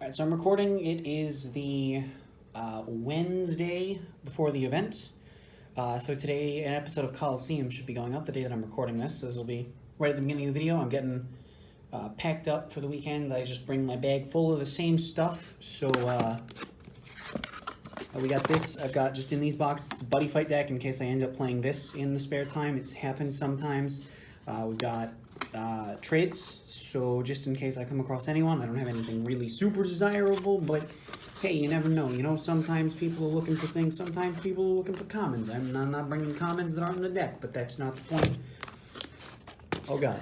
Alright, so I'm recording. It is the Wednesday before the event. So today an episode of Coliseum should be going up the day that I'm recording this. So this will be right at the beginning of the video. I'm getting packed up for the weekend. I just bring my bag full of the same stuff. So we got this. I've got just in these boxes, it's a buddy fight deck in case I end up playing this in the spare time. It happens sometimes. We've got trades, so just in case I come across anyone. I don't have anything really super desirable, but hey, you never know. You know, sometimes people are looking for things, sometimes people are looking for commons. I'm not bringing commons that aren't in the deck, but that's not the point. Oh god.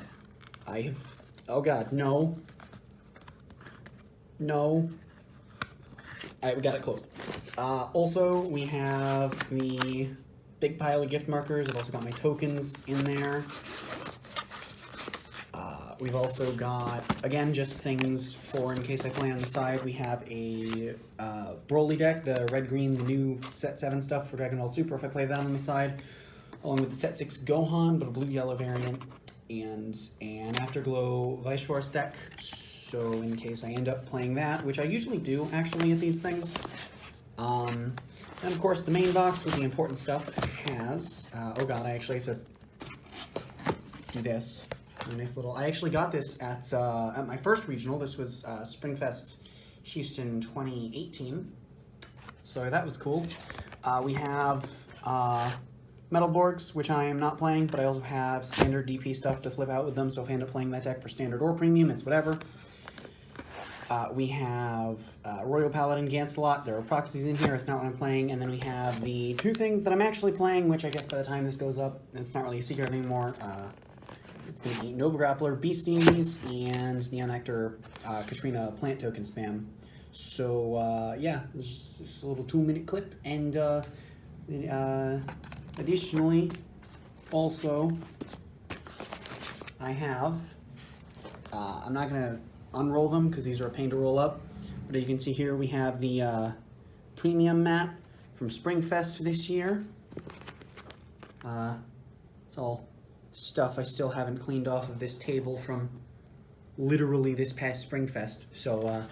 Oh god, no. No. Alright, we got it closed. Also, we have the big pile of gift markers. I've also got my tokens in there. We've also got, again, just things for in case I play on the side. We have a Broly deck, the red-green, the new Set 7 stuff for Dragon Ball Super if I play that on the side, along with the Set 6 Gohan, but a blue-yellow variant, and an Afterglow Vice Force deck, so in case I end up playing that, which I usually do, actually, at these things. And, of course, the main box with the important stuff has, oh god, I actually have to do this. A nice little. I actually got this at my first regional. This was BCS Houston 2018, so that was cool. We have Metalborgs, which I am not playing, but I also have standard DP stuff to flip out with them. So if I end up playing that deck for standard or premium, it's whatever. We have Royal Paladin Gancelot. There are proxies in here. It's not what I'm playing. And then we have the two things that I'm actually playing, which I guess by the time this goes up, it's not really a secret anymore. It's going to be Nova Grappler, Beasties, and Neon Nectar, Katrina Plant Token Spam. So, yeah, this is just a little 2-minute clip. And, additionally, also, I have, I'm not going to unroll them because these are a pain to roll up. But as you can see here, we have the premium mat from Springfest this year. It's all stuff I still haven't cleaned off of this table from literally this past Springfest. So,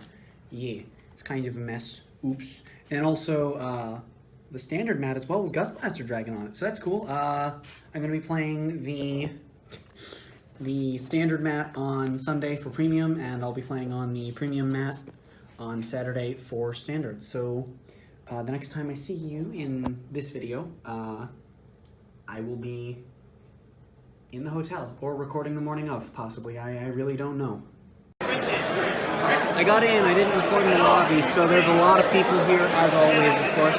yeah, it's kind of a mess. Oops. And also, the standard mat as well with Gust Blaster Dragon on it. So that's cool. I'm going to be playing the standard mat on Sunday for premium, and I'll be playing on the premium mat on Saturday for standard. So, the next time I see you in this video, I will be in the hotel, or recording the morning of, possibly. I really don't know. I got in, I didn't record in the lobby, so there's a lot of people here, as always, of course.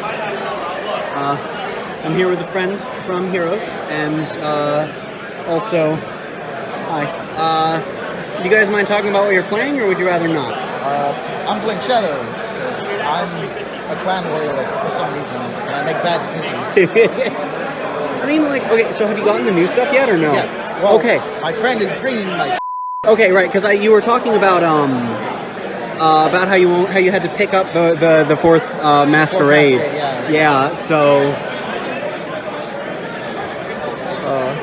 I'm here with a friend from Heroes, and also, hi. Do you guys mind talking about what you're playing, or would you rather not? I'm playing Shadows, because I'm a clan loyalist for some reason, and I make bad decisions. I mean, like, okay, so have you gotten the new stuff yet, or no? Yes. Well, okay. My friend is bringing my Okay, right, because you were talking about how you had to pick up the fourth Masquerade. Yeah, so.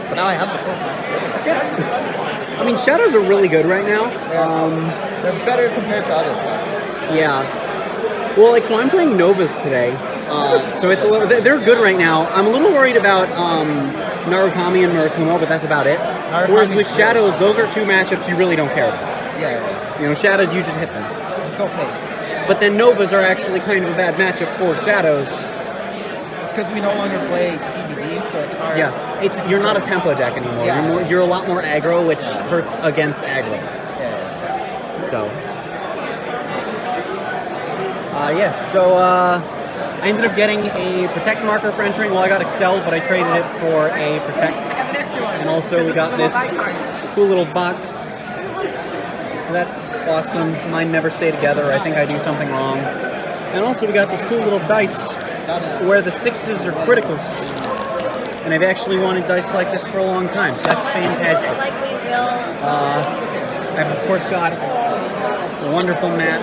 But now I have the fourth Masquerade. Yeah. I mean, Shadows are really good right now. They're better compared to other stuff. Yeah. Well, like, so I'm playing Novas today. So it's a little. They're good right now. I'm a little worried about Narukami and Murakumo, but that's about it. Whereas with Shadows, those are two matchups you really don't care about. Yeah. You know, Shadows, you just hit them. Let's go face. But then Novas are actually kind of a bad matchup for Shadows. It's because we no longer play PvP, so it's hard. Yeah, you're not a tempo deck anymore. Yeah. You're a lot more aggro, which hurts against aggro. Yeah. So. I ended up getting a Protect marker for entering. Well, I got Excel, but I traded it for a Protect. And also we got this cool little box. That's awesome. Mine never stay together. I think I do something wrong. And also we got this cool little dice where the 6s are criticals. And I've actually wanted dice like this for a long time, so that's fantastic. I've of course got a wonderful mat.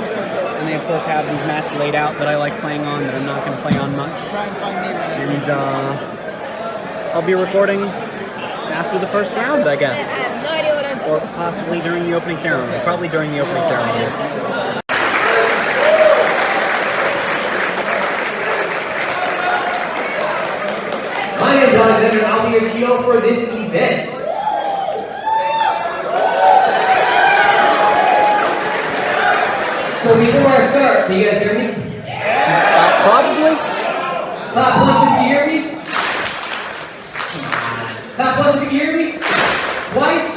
And they, of course, have these mats laid out that I like playing on that I'm not going to play on much. And I'll be recording after the first round, I guess. Or possibly during the opening ceremony. Probably during the opening ceremony. up for this event. So before I start, can you guys hear me? Probably. Clap once if you hear me. Clap once if you hear me. Twice.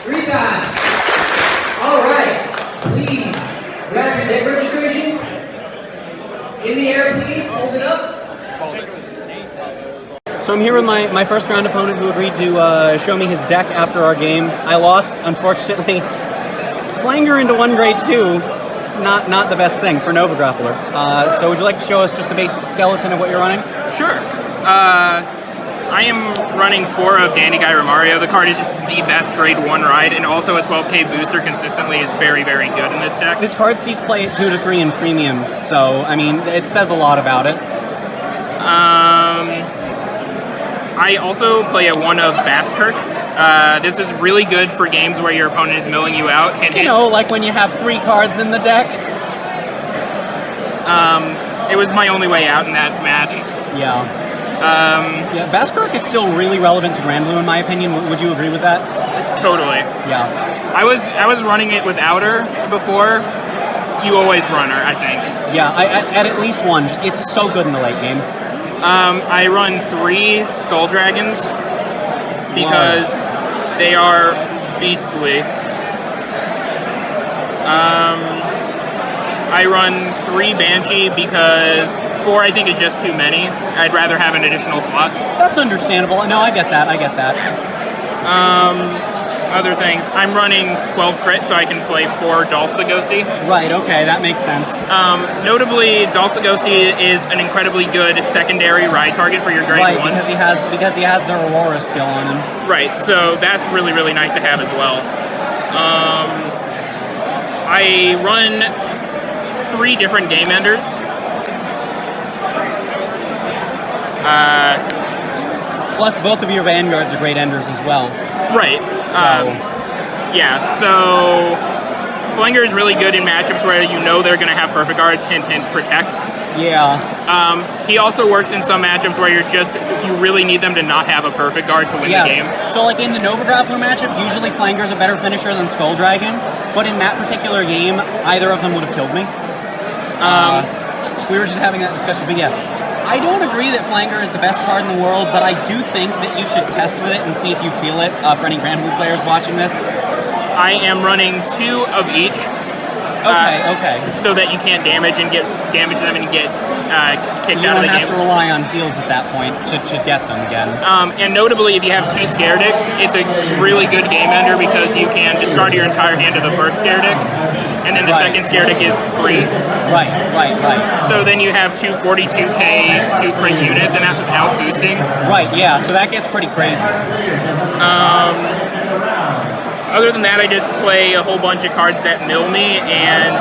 3 times. All right. Please grab your deck registration. In the air, please. Hold it up. So I'm here with my first round opponent who agreed to show me his deck after our game. I lost, unfortunately. Flanger into 1 grade 2, not the best thing for Nova Grappler. So would you like to show us just the basic skeleton of what you're running? Sure. I am running 4 of Dandy Guy Romario. The card is just the best grade 1 ride, and also a 12k booster consistently is very, very good in this deck. This card sees play at 2 to 3 in premium, so I mean it says a lot about it. I also play a 1 of Bastkirk. This is really good for games where your opponent is milling you out. And You know, like when you have 3 cards in the deck. it was my only way out in that match. Yeah. Yeah, Bastkirk is still really relevant to Grand Blue in my opinion. Would you agree with that? Totally. Yeah. I was running it without her before. You always run her, I think. Yeah, at least 1. It's so good in the late game. I run 3 Skull Dragons because they are beastly. I run 3 Banshee because 4 I think is just too many. I'd rather have an additional slot. That's understandable. No, I get that. Other things, I'm running 12 crit so I can play 4 Dolph the Ghosty. Right, okay, that makes sense. Notably, Dolph the Ghosty is an incredibly good secondary ride target for your grade 1. Because he has the Aurora skill on him. Right, so that's really, really nice to have as well. I run 3 different game enders. Plus, both of your Vanguards are great enders as well. Right. So Flanger is really good in matchups where you know they're going to have perfect guards, hint, protect. Yeah. He also works in some matchups where you really need them to not have a perfect guard to win the game. So like in the Nova Grappler matchup, usually Flanger's a better finisher than Skull Dragon, but in that particular game, either of them would have killed me. We were just having that discussion, but yeah. I don't agree that Flanger is the best card in the world, but I do think that you should test with it and see if you feel it for any Grand Blue players watching this. I am running 2 of each. Okay. So that you can't damage them and get kicked out of the game. You don't have to rely on heals at that point to get them again. And notably, if you have 2 Scare Dicks, it's a really good game ender because you can discard your entire hand to the first Scare Dick, and then the second Scare Dick is free. Right. So then you have 2 42k 2 crit units, and that's without boosting. Right, yeah, so that gets pretty crazy. Other than that, I just play a whole bunch of cards that mill me, and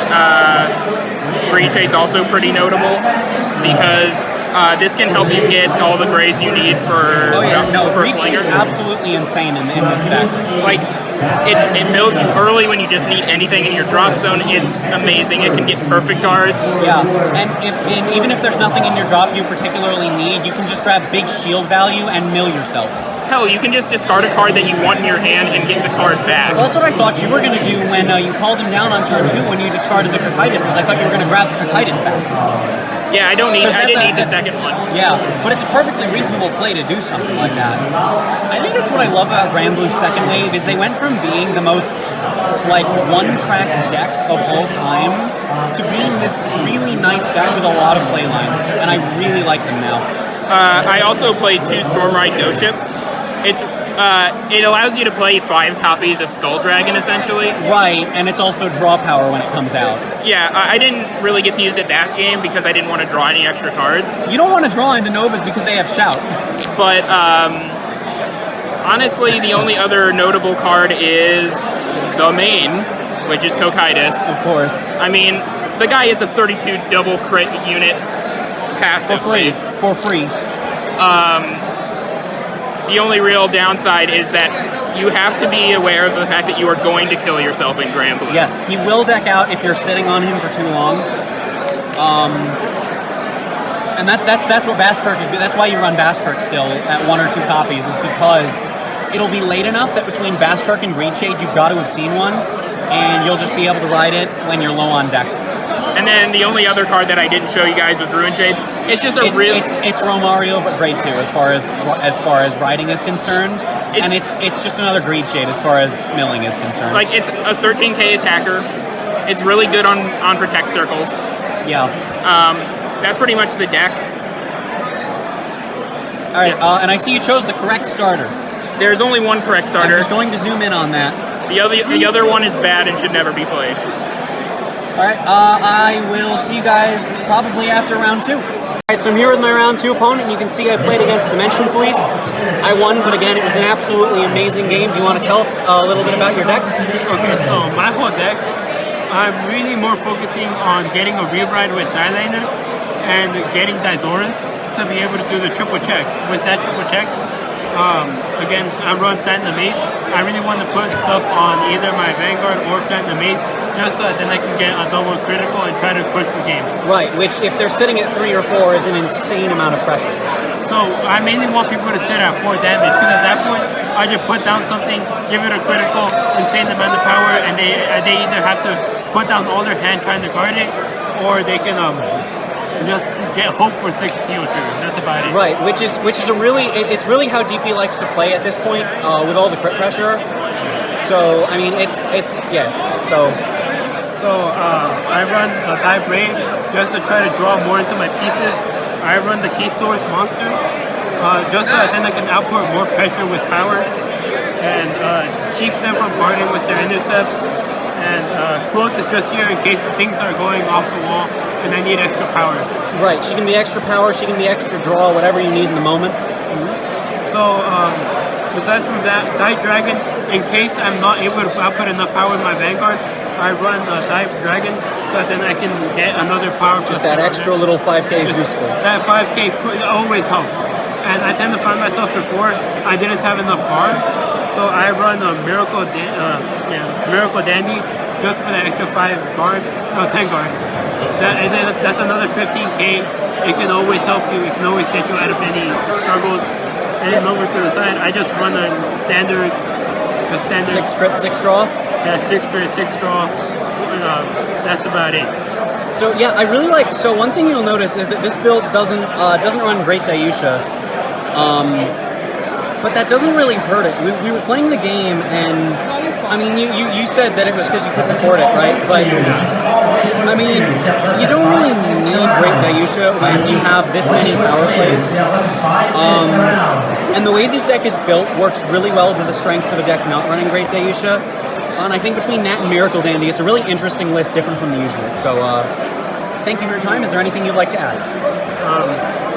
Breach Eight's also pretty notable because this can help you get all the grades you need for Breach Eight's absolutely insane in this deck. Like, it mills you early when you just need anything in your drop zone. It's amazing. It can get perfect guards. Yeah, and even if there's nothing in your drop you particularly need, you can just grab big shield value and mill yourself. Hell, you can just discard a card that you want in your hand and get the card back. Well, that's what I thought you were going to do when you called him down on turn 2 when you discarded the Cocytus. I thought you were going to grab the Cocytus back. Yeah, I didn't need the second one. Yeah, but it's a perfectly reasonable play to do something like that. I think that's what I love about Grand Blue's second wave is they went from being the most one-track deck of all time to being this really nice deck with a lot of play lines, and I really like them now. I also play 2 Stormride Ghost Ship. It allows you to play 5 copies of Skull Dragon, essentially. Right, and it's also draw power when it comes out. Yeah, I didn't really get to use it that game because I didn't want to draw any extra cards. You don't want to draw into Novas because they have Shout. But, honestly, the only other notable card is the main, which is Cocytus. Of course. I mean, the guy is a 32 double crit unit passively. For free. The only real downside is that you have to be aware of the fact that you are going to kill yourself in Grand Blue. Yeah, he will deck out if you're sitting on him for too long. And that's what Basskirk is good. That's why you run Basskirk still at 1 or 2 copies, is because it'll be late enough that between Basskirk and Greedshade, you've got to have seen one, and you'll just be able to ride it when you're low on deck. And then the only other card that I didn't show you guys was Ruin Shade. It's just it's Romario, but grade 2 as far as riding is concerned, and it's just another Greedshade as far as milling is concerned. Like, it's a 13k attacker. It's really good on protect circles. Yeah. That's pretty much the deck. All right, and I see you chose the correct starter. There's only one correct starter. I'm just going to zoom in on that. The other one is bad and should never be played. All right, I will see you guys probably after round 2. All right, so I'm here with my round 2 opponent, and you can see I played against Dimension Police. I won, but again, it was an absolutely amazing game. Do you want to tell us a little bit about your deck? Okay, so my whole deck, I'm really more focusing on getting a rewrite with Dilator and getting Dizoras to be able to do the triple check. With that triple check, again, I run Platinum Maze. I really want to put stuff on either my Vanguard or Platinum Maze, just so that then I can get a double critical and try to push the game. Right, which if they're sitting at 3 or 4 is an insane amount of pressure. So I mainly want people to sit at 4 damage, because at that point, I just put down something, give it a critical, insane amount of power, and they either have to put down all their hand trying to guard it, or they can just get hope for 6 Teal trigger. That's about it. Right, which is a really it's really how DP likes to play at this point with all the crit pressure. So I mean it's yeah. So I run a Dive Brave just to try to draw more into my pieces. I run the Key Source monster just so that then I can output more pressure with power and keep them from guarding with their intercepts. And Cloak is just here in case things are going off the wall and I need extra power. Right, she can be extra power, she can be extra draw, whatever you need in the moment. So besides from that, Dive Dragon, in case I'm not able to output enough power with my Vanguard, I run Dive Dragon so that then I can get another power. Just that extra little 5k is useful. That 5k always helps. And I tend to find myself before I didn't have enough bar, so I run a Miracle Dandy just for the extra 5 guard, no 10 guard. That's another 15k. It can always help you. It can always get you out of any struggles. And then over to the side, I just run a standard. 6 crit, 6 draw. Yeah, 6 crit, 6 draw. That's about it. So yeah, I really like. So one thing you'll notice is that this build doesn't run Great Dayusha, but that doesn't really hurt it. We were playing the game, and I mean, you said that it was because you couldn't afford it, right? But I mean, you don't really need Great Dayusha when you have this many power plays. And the way this deck is built works really well to the strengths of a deck not running Great Dayusha. And I think between that and Miracle Dandy, it's a really interesting list, different from the usual. So, thank you for your time. Is there anything you'd like to add?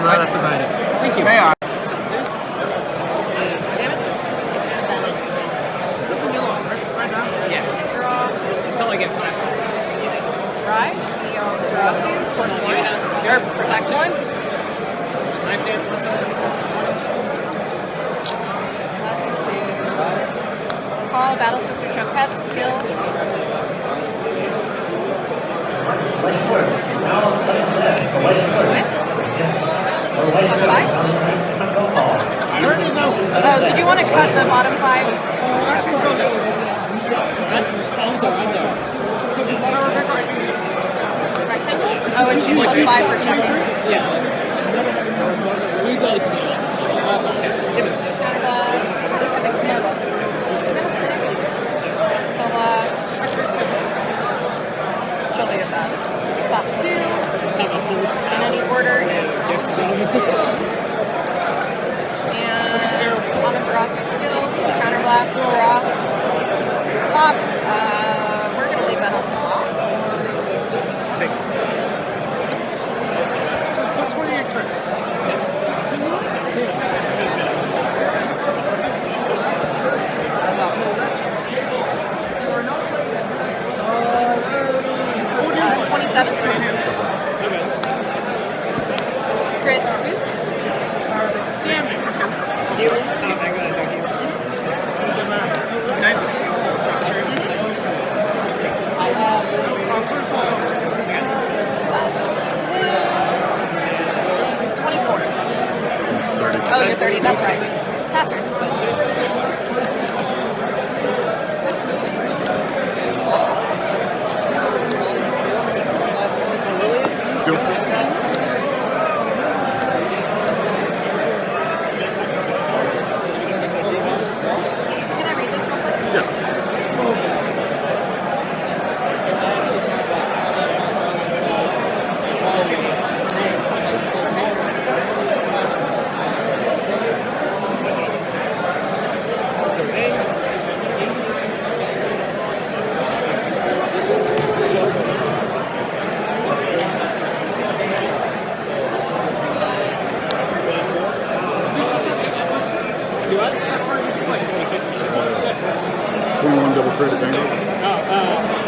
No, that's about it. Thank you. Until I get 5. Right, CEO of Terrasu, force 1, or protect 1. Knife dance, Let's do call, battle sister, choke pet, skill. Plus 5. Oh, did you want to cut the bottom 5? Rectangle? Oh, and she's plus 5 for checking. She'll be at that. Top 2. In any order. And Amaterasu skill. Counterblast. Draw. Top. We're going to leave that on top. Crit boost. Damn it. 30. That's right. Pass turn. Can I read this real quick?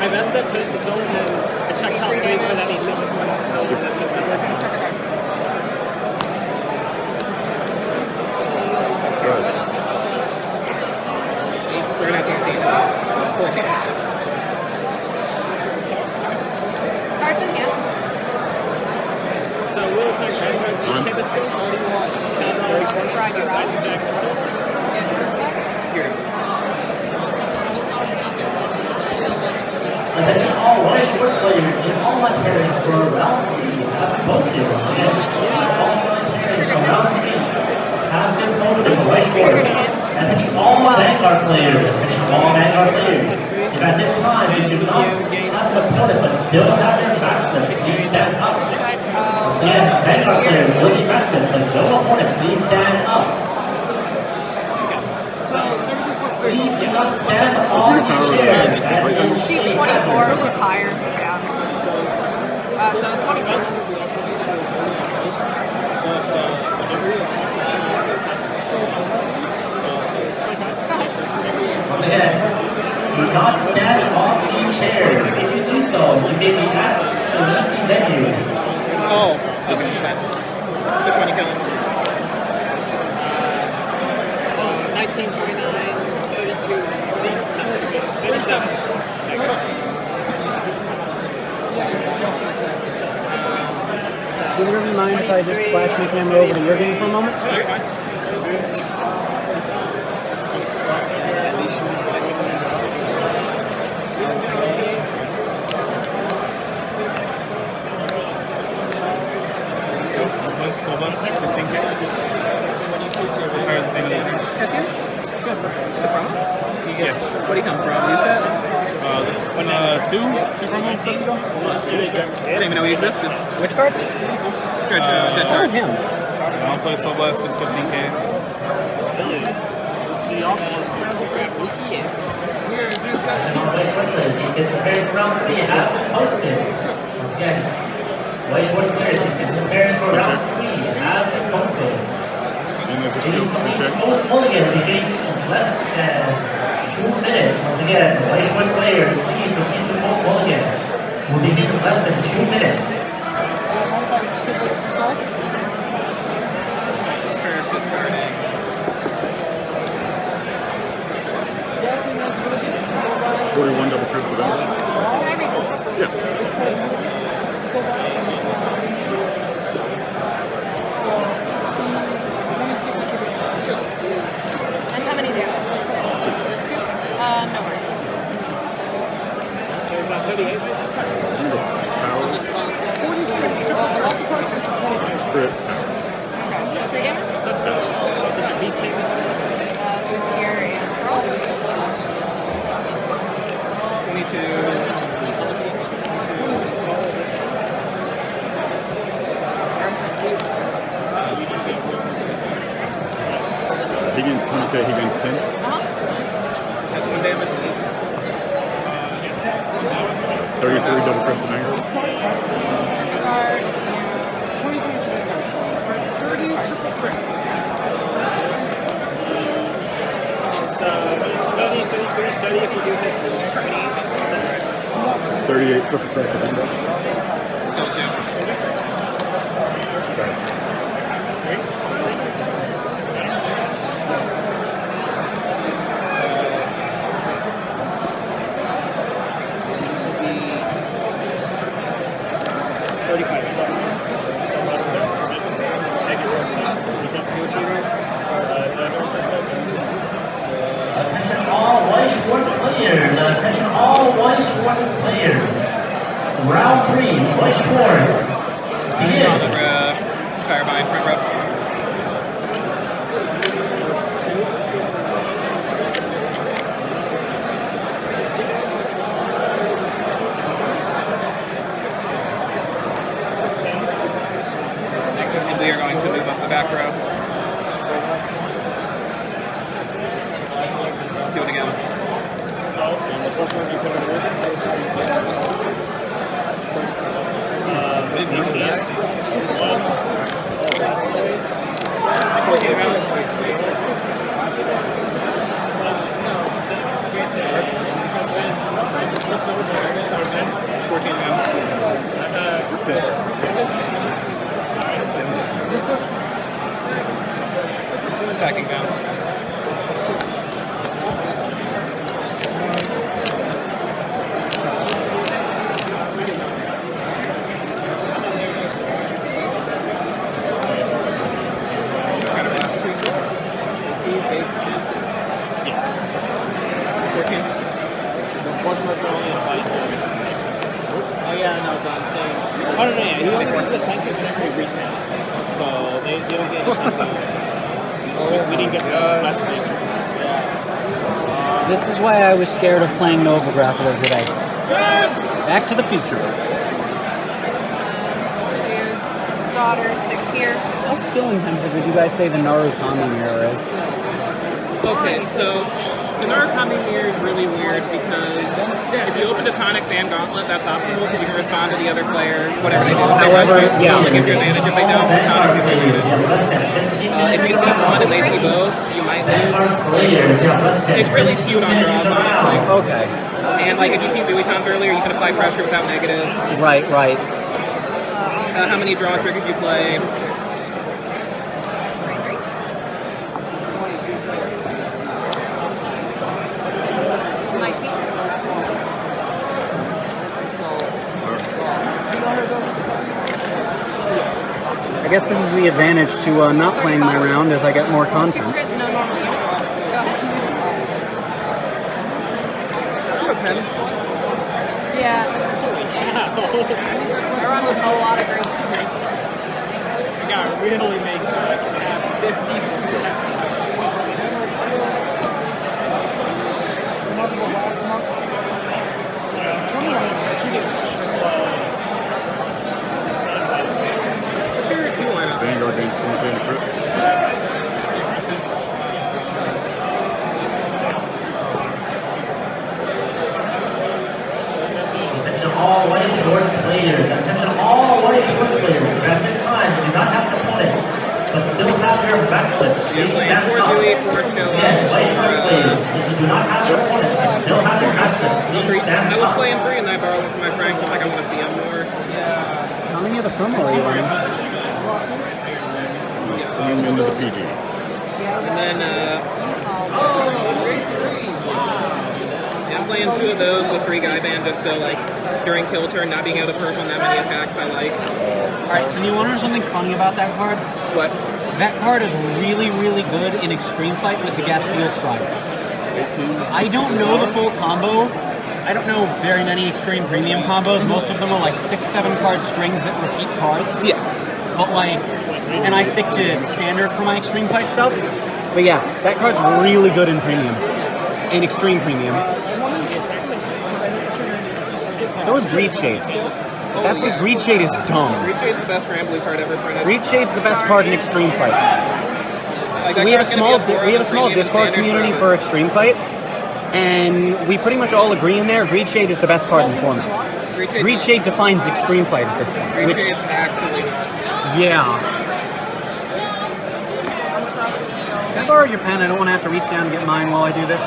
I messed up, put it to soul, and then I checked top 3, but then he said it was to soul. We're gonna have to cards in hand. So we'll attack Vanguard, please hit the skill. Describe your Rising Jack of Silver. Get protect. Attention all white sports players and all my parents for round 3 have been posted. And all my parents from round 3 have been posted for white sports. Attention all my Vanguard players. Attention all Vanguard players. If at this time you do not have an opponent but still have your backslip, please stand up. So yeah, Vanguard players will be backslip, but no opponent, please stand up. Please do not stand on your chair. She's 24. She's higher. Yeah. So 24. Once again, do not stand on the chairs. If you do so, you may be asked to leave the venue. Oh, okay. Which one you got? 19, 29, 32, 37. Do you mind if I just flash my camera over to your game for a moment? Where do you come from? You said? This one, two promo sets ago. I didn't even know he existed. Which card? That card. Him. I don't play Soul Blast, it's 15Ks. And all white sports players, if it's prepared for round 3, have been posted. Once again, white sports players, if it's prepared for round 3, have been posted. And there's a Please skill. proceed to Okay. post mulligan beginning in less than 2 minutes. Once again, white sports players, please proceed to post mulligan. Will begin in less than 2 minutes. $41 double crit for that. Can I read this? Yeah. And how many damage? 2? No worries. So is that 38? Crit. Okay, so 3 damage? What's your beast name? Boost here and draw. 22. He gains 20k, he gains 10. 33 double crit for Vanguard. Guard and So 30, 33, 30 if you do this one. 38 triple crit for Vanguard. This will be 35. Round 3, Bush Sports. Begin. Fire behind front row. And we are going to move up the back row. Do it again. Attacking down. Kind of last tweak. See base 2. Yes. 14. Oh yeah, no, but I'm saying. Oh no, yeah, he only uses the tank whenever he resets. So they don't get any tank boost. We didn't get the last picture. This is why I was scared of playing Nova Grappler today. Back to the future. So your daughter, 6 here. How skill intensive would you guys say the Narukami mirror is? Okay, so the Narukami mirror is really weird because if you open the Tonics and Gauntlet, that's optimal because you can respond to the other player, whatever they do. However, yeah. Like if you're advantage, if they don't, Tonics is really good. If you see one and they see both, you might lose. It's really skewed on draws, honestly. Okay. And like if you see Zuitons earlier, you can apply pressure without negatives. Right, right. How many draw triggers you play. I guess this is the advantage to not playing my round as I get more Super content. grids, no normal units. Go ahead. Yeah. I run with a lot of green. I gotta really make sure I can have 50%. Vanguard gains 20k in a trip. Attention all white shorts players. Attention all white shorts players. At this time, you do not have an opponent, but still have your bracelet. Please stand up. Again, white shorts players. If you do not have an opponent, but still have your bracelet, please stand I was up. playing 3 and I borrowed one from my friends, so like I want to see them more. How many other promo are you running? Swing into the PG. And then, yeah, I'm playing 2 of those with 3 guy band just so like during kill turn, not being able to perf on that many attacks I like. Alright, so you want to know something funny about that card? What? That card is really, really good in Extreme Fight with the Gasteel Strider. I don't know the full combo. I don't know very many Extreme Premium combos. Most of them are like 6-7 card strings that repeat cards. Yeah. But like, and I stick to standard for my Extreme Fight stuff. But yeah, that card's really good in Premium. In Extreme Premium. So is Greed Shade. That's because Greed Shade is dumb. Greed Shade's the best Rambly card ever printed. Greed Shade's the best card in Extreme Fight. Like, We have a small Discord community for Extreme Fight, and we pretty much all agree in there. Greed Shade is the best card in the format. Greed Shade defines Extreme Fight at this point. Greed Which, Shade's actually... yeah. Can I borrow your pen? I don't want to have to reach down and get mine while I do this.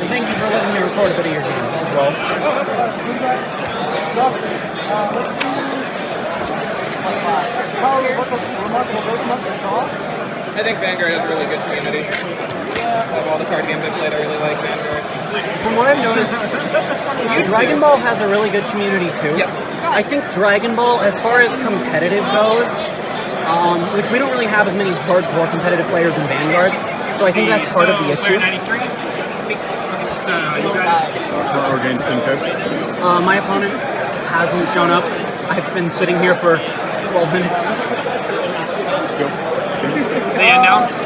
Thank you for letting me record a bit of your game as well. Remarkable I think Vanguard has a really good community. Of all the card games I've played, I really like Vanguard. From what I've noticed, Dragon Ball has a really good community too. Yep. I think Dragon Ball, as far as competitive goes, which we don't really have as many hardcore competitive players in Vanguard, so I think that's part of the issue. Or against 10K? My opponent hasn't shown up. I've been sitting here for 12 minutes. Skill. They announced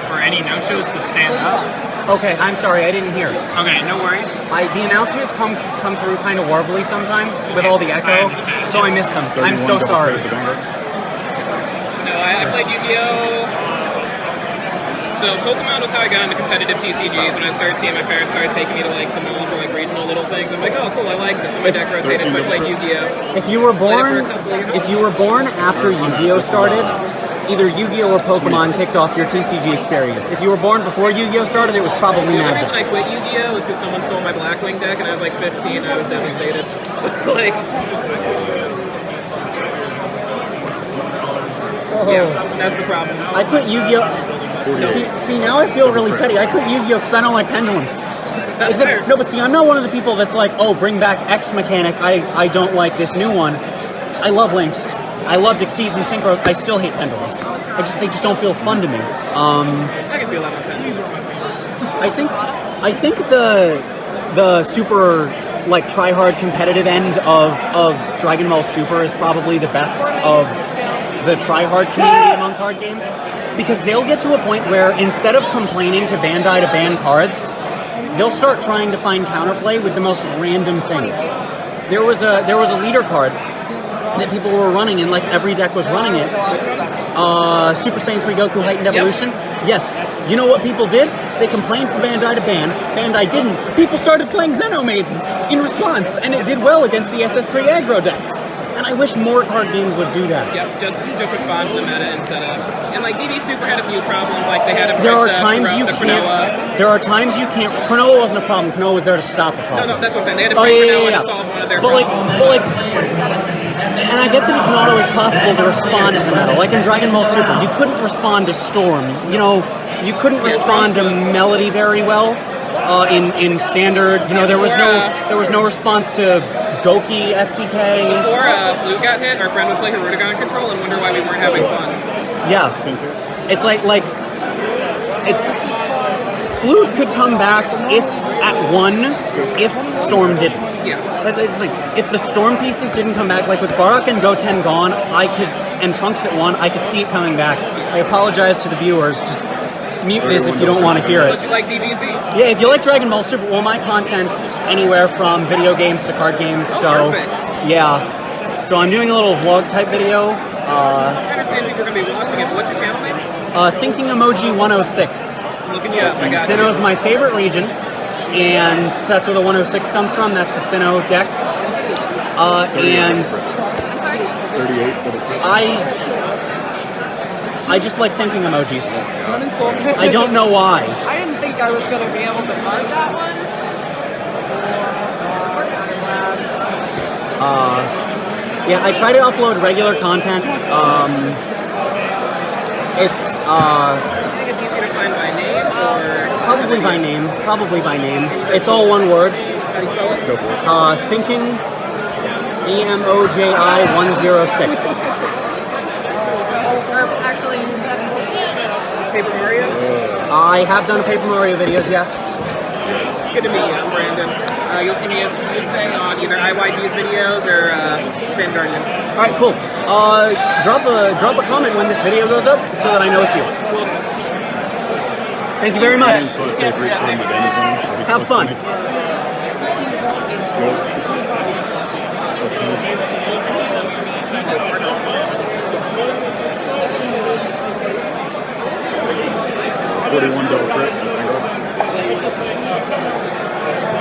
for any no-shows to stand up. Okay, I'm sorry, I didn't hear. Okay, no worries. The announcements come through kind of warbly sometimes with all the echo, so I missed them. I'm so sorry. No, I played Yu-Gi-Oh! So Pokemon was how I got into competitive TCGs. When I was 13, my parents started taking me to like the mall for like regional little things. I'm like, oh cool, I like this. And my deck rotated, so I played Yu-Gi-Oh! If you were born after Yu-Gi-Oh started, either Yu-Gi-Oh or Pokemon kicked off your TCG experience. If you were born before Yu-Gi-Oh started, it was probably The only Magic. reason I quit Yu-Gi-Oh was because someone stole my Blackwing deck, and I was like 15. And I was devastated. Like, yeah, that's the problem. I quit Yu-Gi-Oh. See, now I feel really petty. I quit Yu-Gi-Oh because I don't like pendulums. That's fair. No, but see, I'm not one of the people that's like, oh, bring back X mechanic. I don't like this new one. I love links. I loved Xyz and Synchros. I still hate pendulums. They just don't feel fun to me. I can feel that on pendulums. I think the super like try-hard competitive end of Dragon Ball Super is probably the best of the try-hard community among card games, because they'll get to a point where instead of complaining to Bandai to ban cards, they'll start trying to find counterplay with the most random things. There was a leader card that people were running, and like every deck was running it. Super Saiyan 3 Goku Heightened Evolution. Yes. You know what people did? They complained for Bandai to ban. Bandai didn't. People started playing Xeno Maidens in response, and it did well against the SS3 aggro decks. And I wish more card games would do that. Yep, just respond to the meta instead of. And like DB Super had a few problems, like they had a. There are times you can't. There are times you can't. Cronoa wasn't a problem. Cronoa was there to stop a problem. No, that's what I'm saying. They had to break Cronoa to solve one of their problems. And I get that it's not always possible to respond to the meta. Like in Dragon Ball Super, you couldn't respond to Storm. You know, you couldn't respond to Melody very well. In standard, you know, there was no response to Goki FTK. Before Flute got hit, our friend would play Hirudegan control and wonder why we weren't having fun. Yeah, it's like Flute could come back if Storm didn't. Yeah. It's like if the Storm pieces didn't come back, like with Barak and Goten gone, and Trunks at 1, I could see it coming back. I apologize to the viewers. Just mute this if you don't want to hear it. Don't you like DBZ? Yeah, if you like Dragon Ball Super, well, my content's anywhere from video games to card games. So perfect. Yeah, so I'm doing a little vlog type video. I understand people are going to be watching it, but what's your channel name? Thinking Emoji 106. Looking you up, I got Sinnoh is my favorite region, and so that's where the 106 comes from. That's the Sinnoh Dex. And 38. I just like thinking emojis. I don't know why. I didn't think I was going to be able to mark that one. Yeah, I try to upload regular content. It's Do you think it's easier to find by name or? Probably by name. It's all one word. How do you spell it? Thinking EMOJI 106. Or actually 17. Paper Mario? I have done Paper Mario videos, yeah. Good to meet you, I'm Brandon. You'll see me, as you say, on either IYG's videos or Ben Guardians. Alright, cool. Drop a comment when this video goes up so that I know it's you. Thank you very much. Have fun. Skill. That's cool. 41 double crit.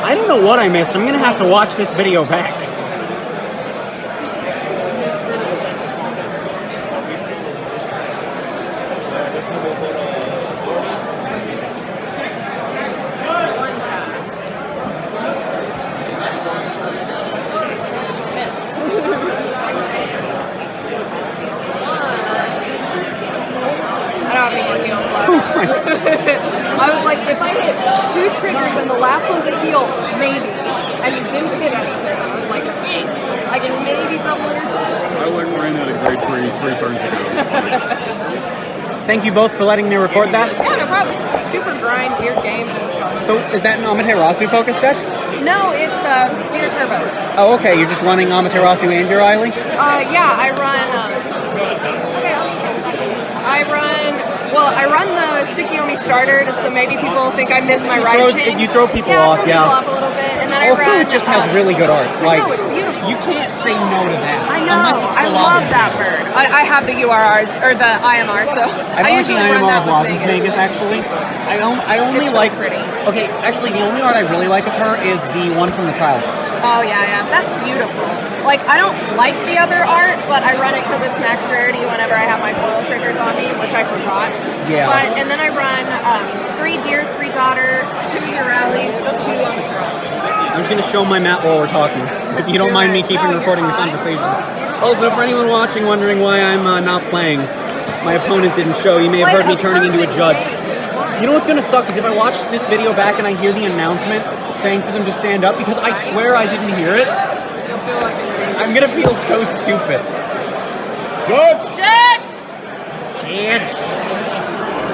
I don't know what I missed. I'm gonna have to watch this video back. I don't have any more heals left. I was like, if I last one's a heal, maybe, and he didn't hit anything. I was like, I can maybe double intercept. I like ran out of grade 3s 3 turns ago. Thank you both for letting me record that. Yeah, no problem. Super grind, weird game, but it was fun. So is that an Amaterasu focus deck? No, it's Deer Turbo. Oh, okay. You're just running Amaterasu and your Eiley? Yeah, I run. Okay, I run the Tsukiyomi starter, so maybe people think I miss my ride chain. You throw people yeah, off, I throw people off a little bit, and then Also, I run. it just has really good art. Like, I know, it's beautiful. You can't say no to that. I know. Unless it's I love that bird. I have the URRs or the IMR, so I I don't like the usually run IMR that of with Lozenge Vegas, actually. I only It's so like. pretty. Okay, actually, the only art I really like of her is the one from the child. Oh yeah, that's beautiful. Like I don't like the other art, but I run it because it's max rarity whenever I have my polo triggers on me, which I forgot. Yeah. But and then I run 3 deer, 3 daughter, 2 Urales, 2 Amaterasu. I'm just going to show my map while we're talking, if you don't mind me keeping recording the conversation. Also, for anyone watching wondering why I'm not playing, my opponent didn't show. You may have heard me turning into a judge. You know what's going to suck is if I watch this video back and I hear the announcement saying for them to stand up, because I swear I didn't hear it, I'm going to feel so stupid. Judge! Judge! Yes!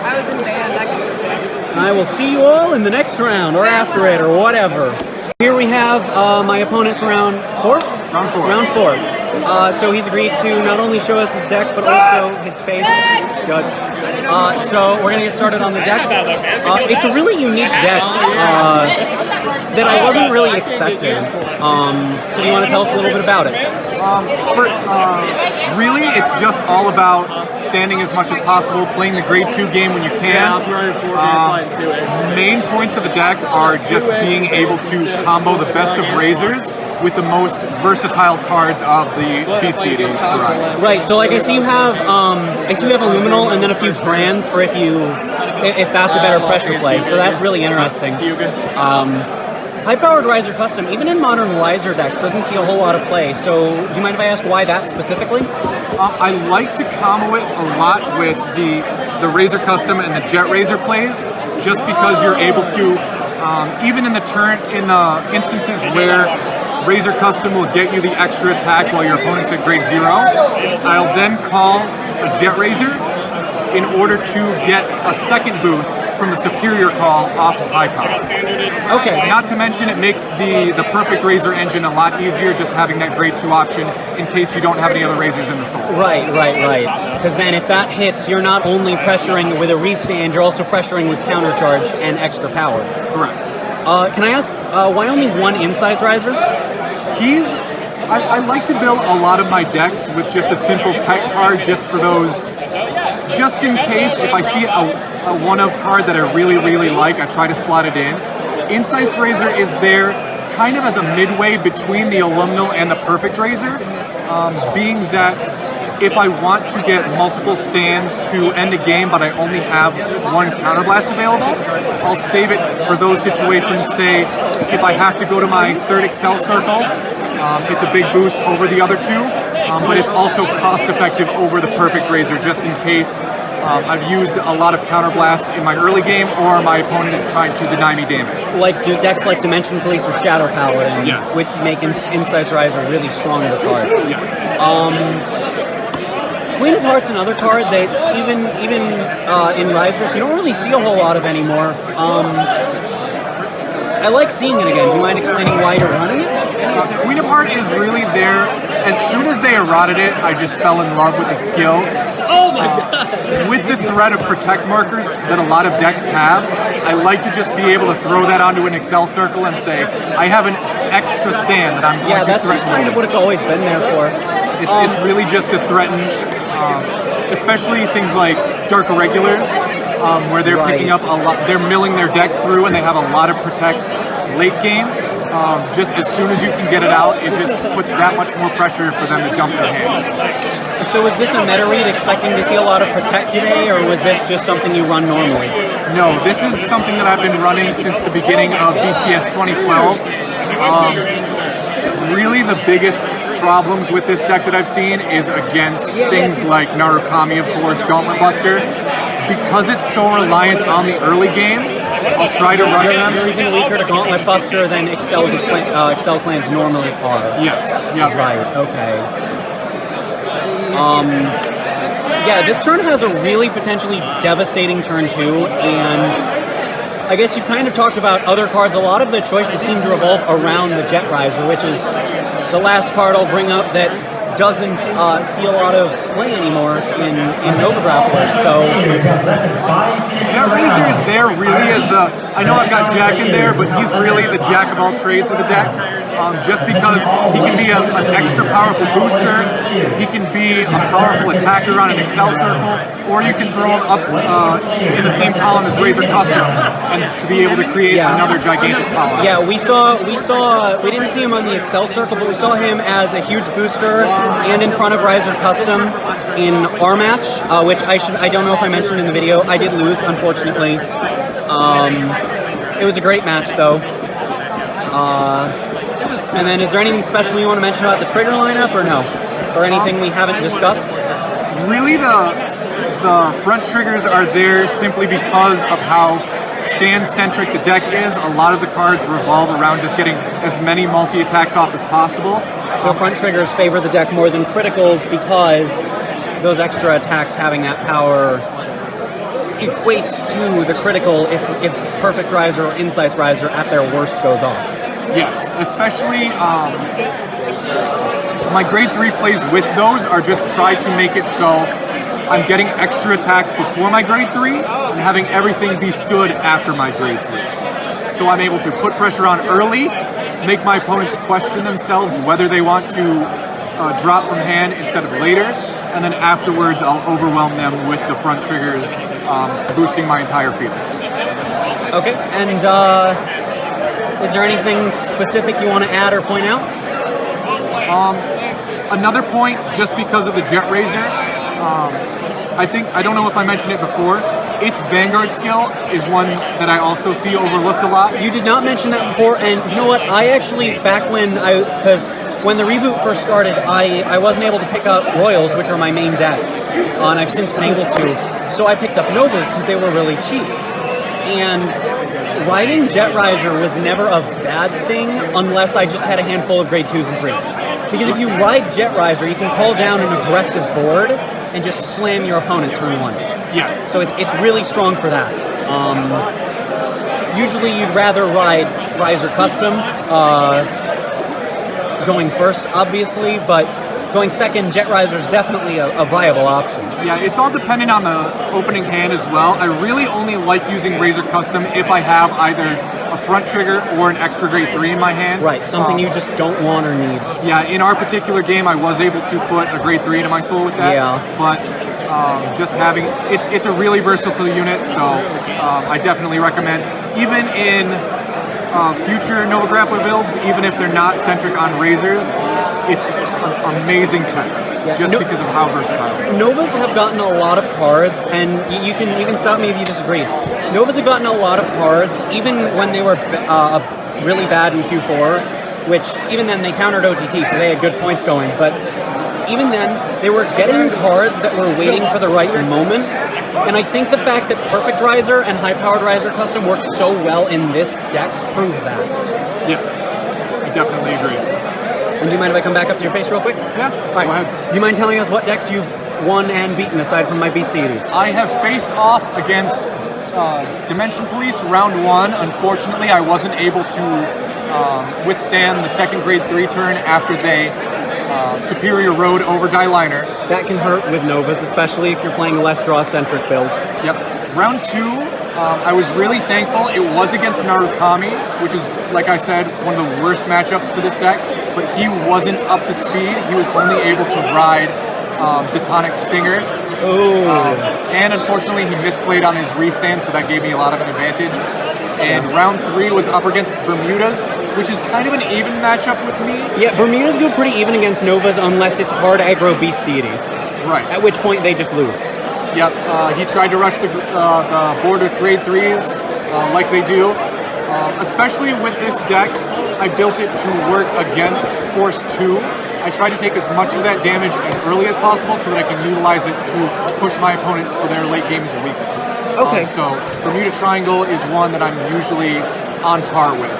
I was in band, I can project. I will see you all in the next round, or after it, or whatever. Here we have my opponent for round 4? Round 4. Round 4. So he's agreed to not only show us his deck, but also his face. Judge. So we're going to get started on the deck. It's a really unique deck that I wasn't really expecting. So do you want to tell us a little bit about it? Really, it's just all about standing as much as possible, playing the grade 2 game when you can. Main points of the deck are just being able to combo the best of razors with the most versatile cards of the Beast Deity variety. Right. So like I see you have a Luminal and then a few Brands for if that's a better pressure play. So that's really interesting. High-powered Riser Custom, even in modern Riser decks, doesn't see a whole lot of play. So do you mind if I ask why that specifically? I like to combo it a lot with the Razor Custom and the Jet Razor plays, just because you're able to, even in the instances where Razor Custom will get you the extra attack while your opponent's at grade 0, I'll then call a Jet Razor in order to get a second boost from the superior call off of high power. Okay. Not to mention it makes the perfect Razor engine a lot easier just having that grade 2 option in case you don't have any other Razors in the soul. Right. Because then if that hits, you're not only pressuring with a restand, you're also pressuring with countercharge and extra power. Correct. Can I ask, why only one in-size Riser? I like to build a lot of my decks with just a simple tech card just for those, just in case if I see a one-of card that I really like, I try to slot it in. In-size Razor is there kind of as a midway between the Alumnal and the Perfect Razor, being that if I want to get multiple stands to end a game but I only have one Counterblast available, I'll save it for those situations. Say if I have to go to my third Excel Circle, it's a big boost over the other two, but it's also cost-effective over the Perfect Razor just in case I've used a lot of Counterblast in my early game or my opponent is trying to deny me damage. Like do decks like Dimension Police or Shadow Power, and yes, which make in-size Riser really strong in the card. Yes. Queen of Hearts, another card that even in Risers you don't really see a whole lot of anymore. I like seeing it again. Do you mind explaining why you're running it? Queen of Heart is really there. As soon as they eroded it, I just fell in love with the skill. Oh my god! With the threat of protect markers that a lot of decks have, I like to just be able to throw that onto an Excel circle and say, I have an extra stand that I'm going to threaten. Yeah, that's just kind of what it's always been there for. It's really just to threaten, especially things like Dark Irregulars, where they're picking up a lot, they're milling their deck through and they have a lot of protects late game. Just as soon as you can get it out, it just puts that much more pressure for them to dump their hand. So was this a meta read expecting to see a lot of protect today, or was this just something you run normally? No, this is something that I've been running since the beginning of BCS 2012. Really the biggest problems with this deck that I've seen is against things like Narukami, of course, Gauntlet Buster. Because it's so reliant on the early game, I'll try to rush them. You're even weaker to Gauntlet Buster than Excel clans normally are. Yes. Yeah. Right. Okay. Yeah, this turn has a really potentially devastating turn 2, and I guess you've kind of talked about other cards. A lot of the choices seem to revolve around the Jet Riser, which is the last card I'll bring up that doesn't see a lot of play anymore in Nova Grapplers. So Jet Razor is there really as the, I know I've got Jack in there, but he's really the jack of all trades of the deck. Just because he can be an extra powerful booster, he can be a powerful attacker on an Excel circle, or you can throw him up in the same column as Razor Custom, and to be able to create another gigantic column. Yeah, we didn't see him on the Excel circle, but we saw him as a huge booster and in front of Riser Custom in our match, which I don't know if I mentioned in the video. I did lose, unfortunately. It was a great match, though. And then, is there anything special you want to mention about the trigger lineup, or no? Or anything we haven't discussed? Really, the front triggers are there simply because of how stand-centric the deck is. A lot of the cards revolve around just getting as many multi-attacks off as possible. So front triggers favor the deck more than criticals because those extra attacks having that power equates to the critical if Perfect Riser or Incise Riser at their worst goes off. Yes, especially my grade 3 plays with those are just try to make it so I'm getting extra attacks before my grade 3 and having everything be stood after my grade 3. So I'm able to put pressure on early, make my opponents question themselves whether they want to drop from hand instead of later, and then afterwards I'll overwhelm them with the front triggers, boosting my entire field. Okay, and is there anything specific you want to add or point out? Another point, just because of the Jet Razor, I don't know if I mentioned it before, its Vanguard skill is one that I also see overlooked a lot. You did not mention that before, and you know what, I actually, back when because when the reboot first started, I wasn't able to pick up Royals, which are my main deck, and I've since been able to, so I picked up Novas because they were really cheap. And riding Jet Riser was never a bad thing unless I just had a handful of grade 2s and 3s. Because if you ride Jet Riser, you can call down an aggressive board and just slam your opponent turn 1. Yes. So it's really strong for that. Usually you'd rather ride Riser Custom going first, obviously, but going second, Jet Riser is definitely a viable option. Yeah, it's all dependent on the opening hand as well. I really only like using Razor Custom if I have either a front trigger or an extra grade 3 in my hand. Right, something you just don't want or need. Yeah, in our particular game, I was able to put a grade 3 into my soul with that. Yeah. But just having, it's a really versatile unit, so I definitely recommend, even in future Nova Grappler builds, even if they're not centric on Razors, it's an amazing tech, just because of how versatile it is. Novas have gotten a lot of cards, and you can stop me if you disagree. Novas have gotten a lot of cards, even when they were really bad in Q4, which even then they countered OTT, so they had good points going, but even then, they were getting cards that were waiting for the right moment, and I think the fact that Perfect Riser and High Powered Riser Custom work so well in this deck proves that. Yes, I definitely agree. And do you mind if I come back up to your face real quick? Yeah, All right. go ahead. Do you mind telling us what decks you've won and beaten aside from my Beast Deities? I have faced off against Dimension Police round 1. Unfortunately, I wasn't able to withstand the second grade 3 turn after they Superior Road over Die Liner. That can hurt with Novas, especially if you're playing a less draw-centric build. Yep. Round 2, I was really thankful. It was against Narukami, which is, like I said, one of the worst matchups for this deck, but he wasn't up to speed. He was only able to ride Detonic Stinger. And unfortunately, he misplayed on his restand, so that gave me a lot of an advantage. And round 3 was up against Bermudas, which is kind of an even matchup with me. Yeah, Bermudas go pretty even against Novas unless it's hard aggro Beast Deities. Right. At which point they just lose. Yep, he tried to rush the board with grade 3s, like they do. Especially with this deck, I built it to work against Force 2. I try to take as much of that damage as early as possible so that I can utilize it to push my opponent so their late game is weak. Okay. So Bermuda Triangle is one that I'm usually on par with,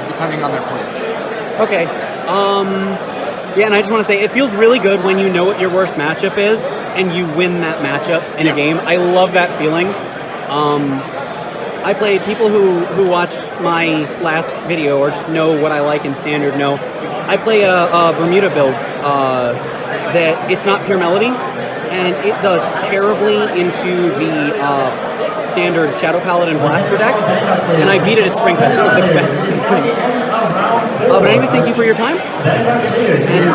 depending on their plays. Okay. Yeah, and I just want to say, it feels really good when you know what your worst matchup is, and you win that matchup in a game. I love that feeling. I play, people who watch my last video or just know what I like in Standard know, I play a Bermuda build that it's not pure melody, and it does terribly into the Standard Shadow Paladin Blaster deck, and I beat it at Springfest. It was the best thing. But anyway, thank you for your time, and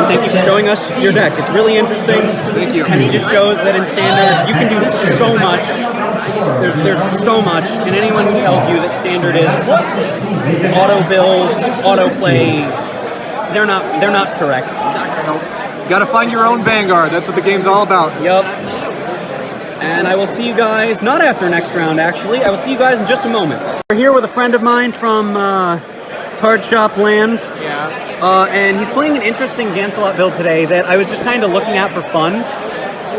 thank you for showing us your deck. It's really interesting. Thank you. And it just shows that in Standard, you can do so much. There's so much, and anyone who tells you that Standard is auto builds, auto play, they're not correct. You gotta find your own Vanguard. That's what the game's all about. Yup. And I will see you guys, not after next round actually, I will see you guys in just a moment. We're here with a friend of mine from Card Shop Land. Yeah. And he's playing an interesting Gancelot build today that I was just kind of looking at for fun.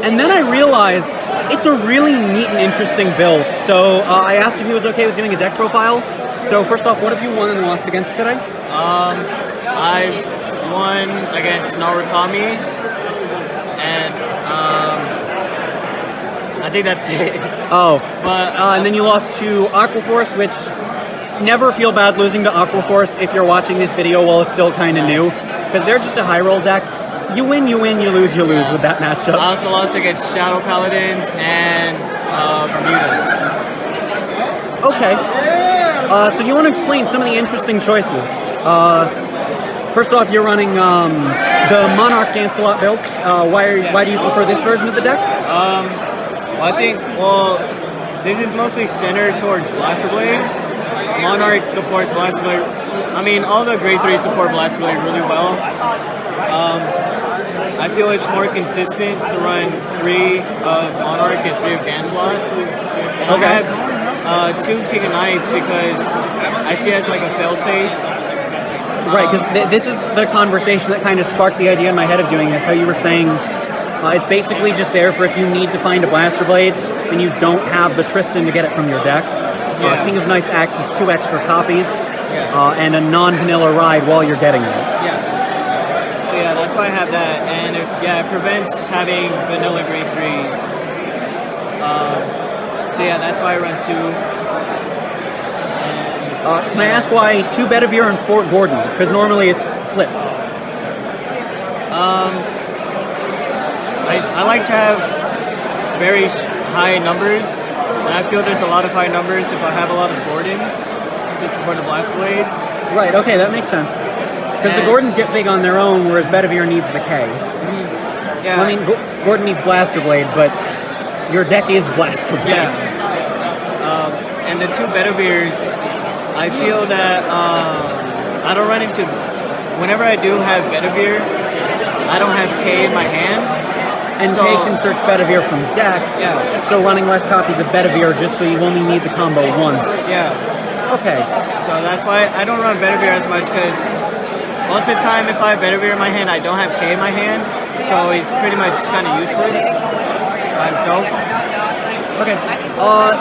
And then I realized it's a really neat and interesting build. So I asked if he was okay with doing a deck profile. So first off, what have you won and lost against today? I've won against Narukami, and I think that's it. Oh, But and then you lost to Aquaforce, which never feel bad losing to Aquaforce if you're watching this video while it's still kind of new, because they're just a high roll deck. You win, you lose with that matchup. I also lost against Shadow Paladins and Bermudas. Okay. So you want to explain some of the interesting choices. First off, you're running the Monarch Gancelot build. Why do you prefer this version of the deck? I think, this is mostly centered towards Blaster Blade. Monarch supports Blaster Blade. I mean, all the grade 3 support Blaster Blade really well. I feel it's more consistent to run 3 of Monarch and 3 of Gancelot. And Okay. I have 2 King of Knights because I see it as like a failsafe. Right, because this is the conversation that kind of sparked the idea in my head of doing this. How you were saying it's basically just there for if you need to find a Blaster Blade and you don't have the Tristan to get it from your deck. Yeah. King of Knights acts as 2 extra copies Yeah. and a non-vanilla ride while you're getting it. Yeah. So yeah, that's why I have that, and it prevents having vanilla grade 3s. So yeah, that's why I run 2. Can I ask why 2 Bedivere and 4 Gordon? Because normally it's flipped. I like to have very high numbers, and I feel there's a lot of high numbers if I have a lot of Gordons to support the Blast Blades. Right, okay, that makes sense. Because the Gordons get big on their own, whereas Bedivere needs the K. Yeah. Well, I mean, Gordon needs Blaster Blade, but your deck is Blaster Blade. Yeah. And the 2 Bediveres, I feel that I don't run into... Whenever I do have Bedivere, I don't have K in my hand. And so, K can search Bedivere from deck, Yeah. so running less copies of Bedivere just so you only need the combo once. Yeah. Okay. So that's why I don't run Bedivere as much, because most of the time if I have Bedivere in my hand, I don't have K in my hand, so he's pretty much kind of useless by himself. Okay.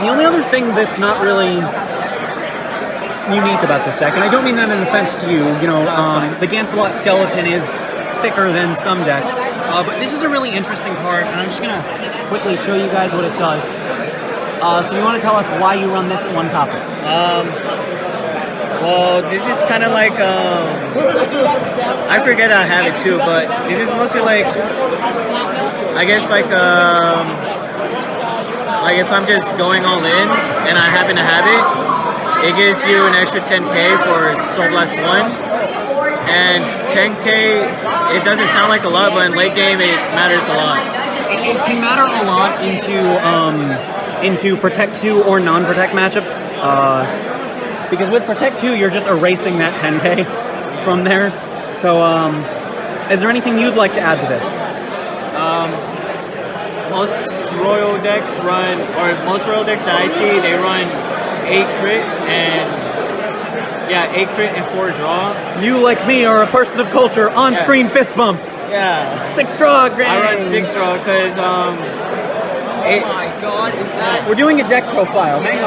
The only other thing that's not really unique about this deck, and I don't mean that in offense to you, the Gancelot skeleton is thicker than some decks, but this is a really interesting card, and I'm just going to quickly show you guys what it does. So you want to tell us why you run this at 1 copy? Well, this is kind of like, I forget I have it too, but this is mostly like, I guess like if I'm just going all in and I happen to have it, it gives you an extra 10k for Soul Blast 1. And 10k, it doesn't sound like a lot, but in late game it matters a lot. It can matter a lot into Protect 2 or non-Protect matchups. Because with Protect 2, you're just erasing that 10k from there. So, is there anything you'd like to add to this? Most Royal decks that I see, they run 8 crit and 8 crit and 4 draw. You, like me, are a person of culture. On-screen fist bump. Yeah. 6 draw, great. I run 6 draw because my god, is that... We're doing a deck profile. Hang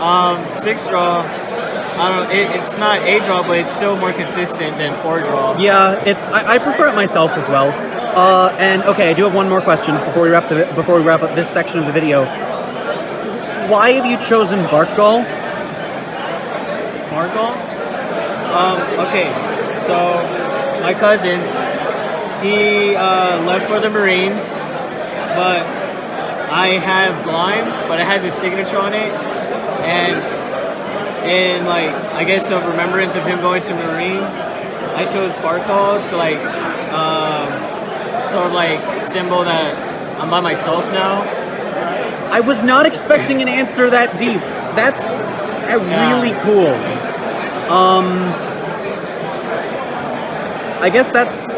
on. 6 draw. I don't know. It's not 8 draw, but it's still more consistent than 4 draw. Yeah, I prefer it myself as well. And okay, I do have one more question before we wrap up this section of the video. Why have you chosen Barkgall? Barkgall? Okay, so my cousin, he left for the Marines, but I have Glime, but it has his signature on it, and in like, I guess of remembrance of him going to Marines, I chose Barkgall to like, sort of like symbol that I'm by myself now. I was not expecting an answer that deep. That's really cool. I guess that's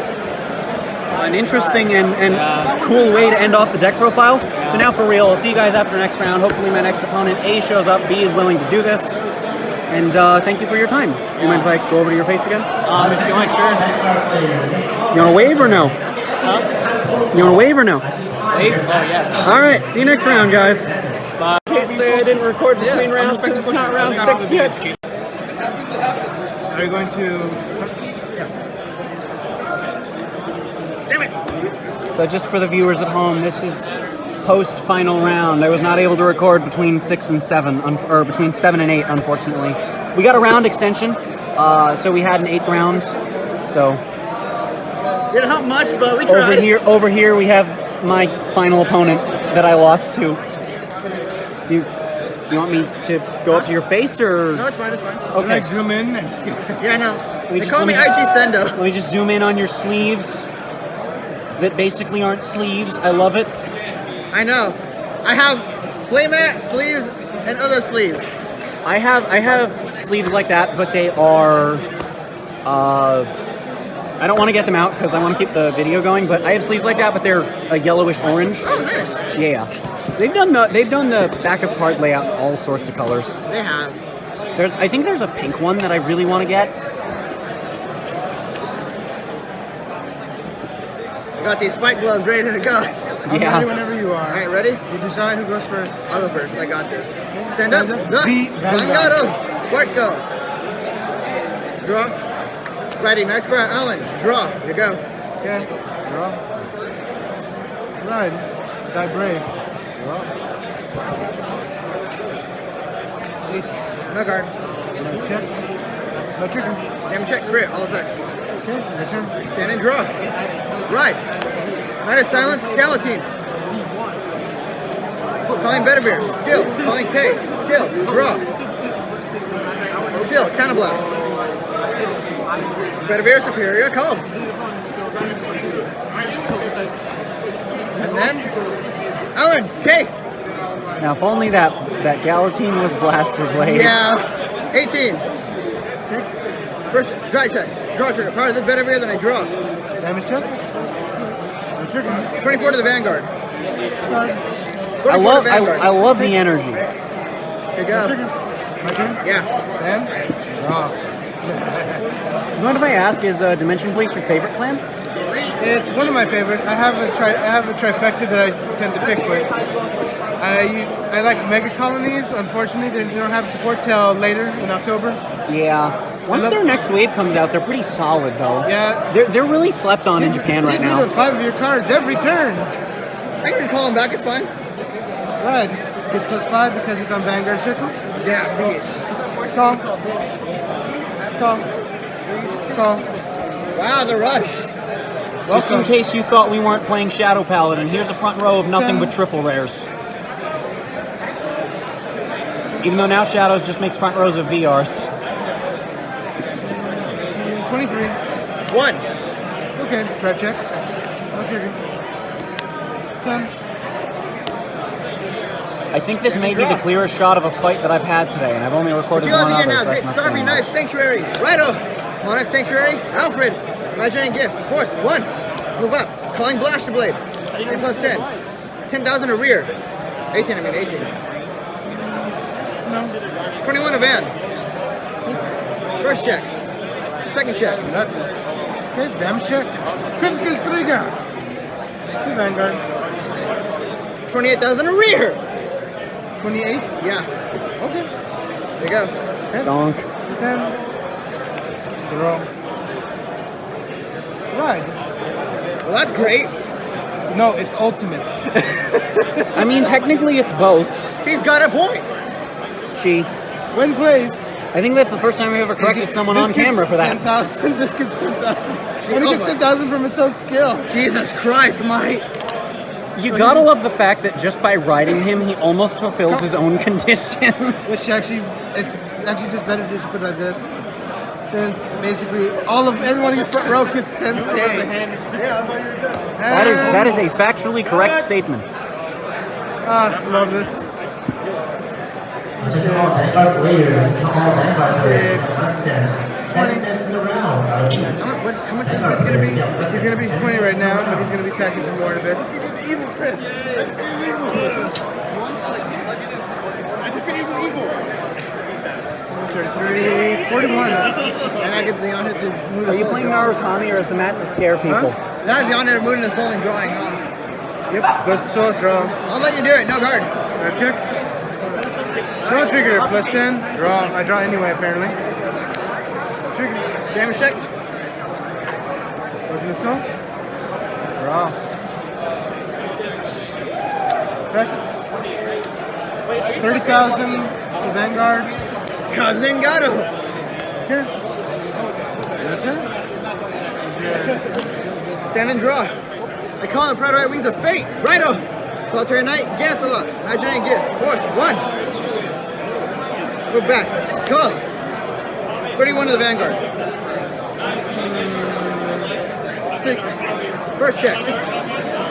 an interesting and cool way to end off the deck profile. So now for real, I'll see you guys after next round. Hopefully my next opponent, A, shows up, B, is willing to do this. And thank you for your time. You mind if I go over to your face again? If you want, sure. You want to wave or no? Huh? You want to wave or no? Wave? Oh, yeah. All right, see you next round, guys. Bye. Can't say I didn't record between rounds because it's not round 6 yet. Are you going to... So just for the viewers at home, this is post-final round. I was not able to record between 6 and 7, or between 7 and 8, unfortunately. We got a round extension, so we had an 8th round. So Didn't help much, but we tried. over here we have my final opponent that I lost to. Do you want me to go up to your face or? No, it's fine. It's fine. Okay. Like zoom in? Yeah, I know. They call me let IG Sendo. Let me just zoom in on your sleeves that basically aren't sleeves. I love it. I know. I have playmat sleeves and other sleeves. I have sleeves like that, but they are. I don't want to get them out because I want to keep the video going. But I have sleeves like that, but they're a yellowish orange. Oh, nice. Yeah, they've done the back of card layout in all sorts of colors. They have. I think there's a pink one that I really want to get. I got these fight gloves ready to go. Yeah. Ready whenever you are. All right, ready? You decide who goes first. I'll go first. I got this. Stand up. Stand up. No. V. Vanguard. Cuarto. Draw. Ready. Nice grab. Alan. Draw. Here you go. Okay. Draw. Right. Die brave. Draw. No guard. No check. No trigger. Damn check. Crit. All effects. Okay. Your turn. Stand and draw. Right. Night of silence. Galatine. Calling Bedivere. Still. Calling K. Still. Draw. Still. Counterblast. Bedivere Superior. Call. And then Alan. K. Now, if only that Galatine was Blaster Blade. Yeah. 18. First dry check. Draw trigger. Part of the Bedivere, then I draw. Damage check. No trigger. 24 to the Vanguard. I love the energy. Here you go. My turn. Yeah. And draw. You mind if I ask, is Dimension Police your favorite clan? It's one of my favorite. I have a trifecta that I tend to pick with. I like mega colonies. Unfortunately, they don't have support till later in October. Yeah. Once their next wave comes out, they're pretty solid, though. Yeah. They're really slept on in Japan right now. You need 5 of your cards every turn. I can just call him back. It's fine. Right. Gets +5 because it's on Vanguard Circle. Yeah, bitch. Call. Wow, the rush. Just in case you thought we weren't playing Shadow Paladin, here's a front row of nothing but triple rares. Even though now Shadows just makes front rows of VRs. 23. 1. Okay, trap check. No trigger. 10. I think this may be the clearest shot of a fight that I've had today, and I've only recorded one other, now. so Great that's not Sarvi saying Knife much. Sanctuary. Righto. Monarch Sanctuary. Alfred. Imaginary Gift. Force 1. Move up. Calling Blaster Blade. 3 plus 10. 10,000 a rear. 18, I mean 18. 21 a van. First check. Second check. Nothing. Okay, damage check. Critical trigger. The Vanguard. 28,000 a rear. 28? Yeah. Okay. There you go. Donk. 10. Draw. Right. Well, that's great. No, it's ultimate. I mean, technically it's both. He's got a point. She. When placed, I think that's the first time I've ever corrected someone on camera for that. 10,000. This gets 10,000. When it gets 10,000 from its own skill. Jesus Christ, my. You gotta love the fact that just by riding him, he almost fulfills his own condition. Which actually, it's actually just better to just put it like this. Since basically everyone in the front row gets 10K. Yeah, I thought you were done. That is a factually correct statement. Love this. How much is this going to be? He's going to be 20 right now, but he's going to be tacking for more in a bit. The evil Chris. I defeated the evil. 33, 41. And that gives the honor to move. Are you playing Narukami or is the mat to scare people? That's the honor of moving the soul and drawing, huh? Yep, goes to soul, draw. I'll let you do it, no guard. Check. Draw trigger, plus 10. Draw. I draw anyway, apparently. Trigger. Damage check. Goes in the soul. Draw. Check. 30,000 to Vanguard. Cousin Gato. Okay. That's it. Stand and draw. I call him Proud Right Wings of Fate. Righto. Solitary Knight. Gancelot. Nigerian Gift. Force. 1. Go back. Go. 31 to the Vanguard. Take. First check.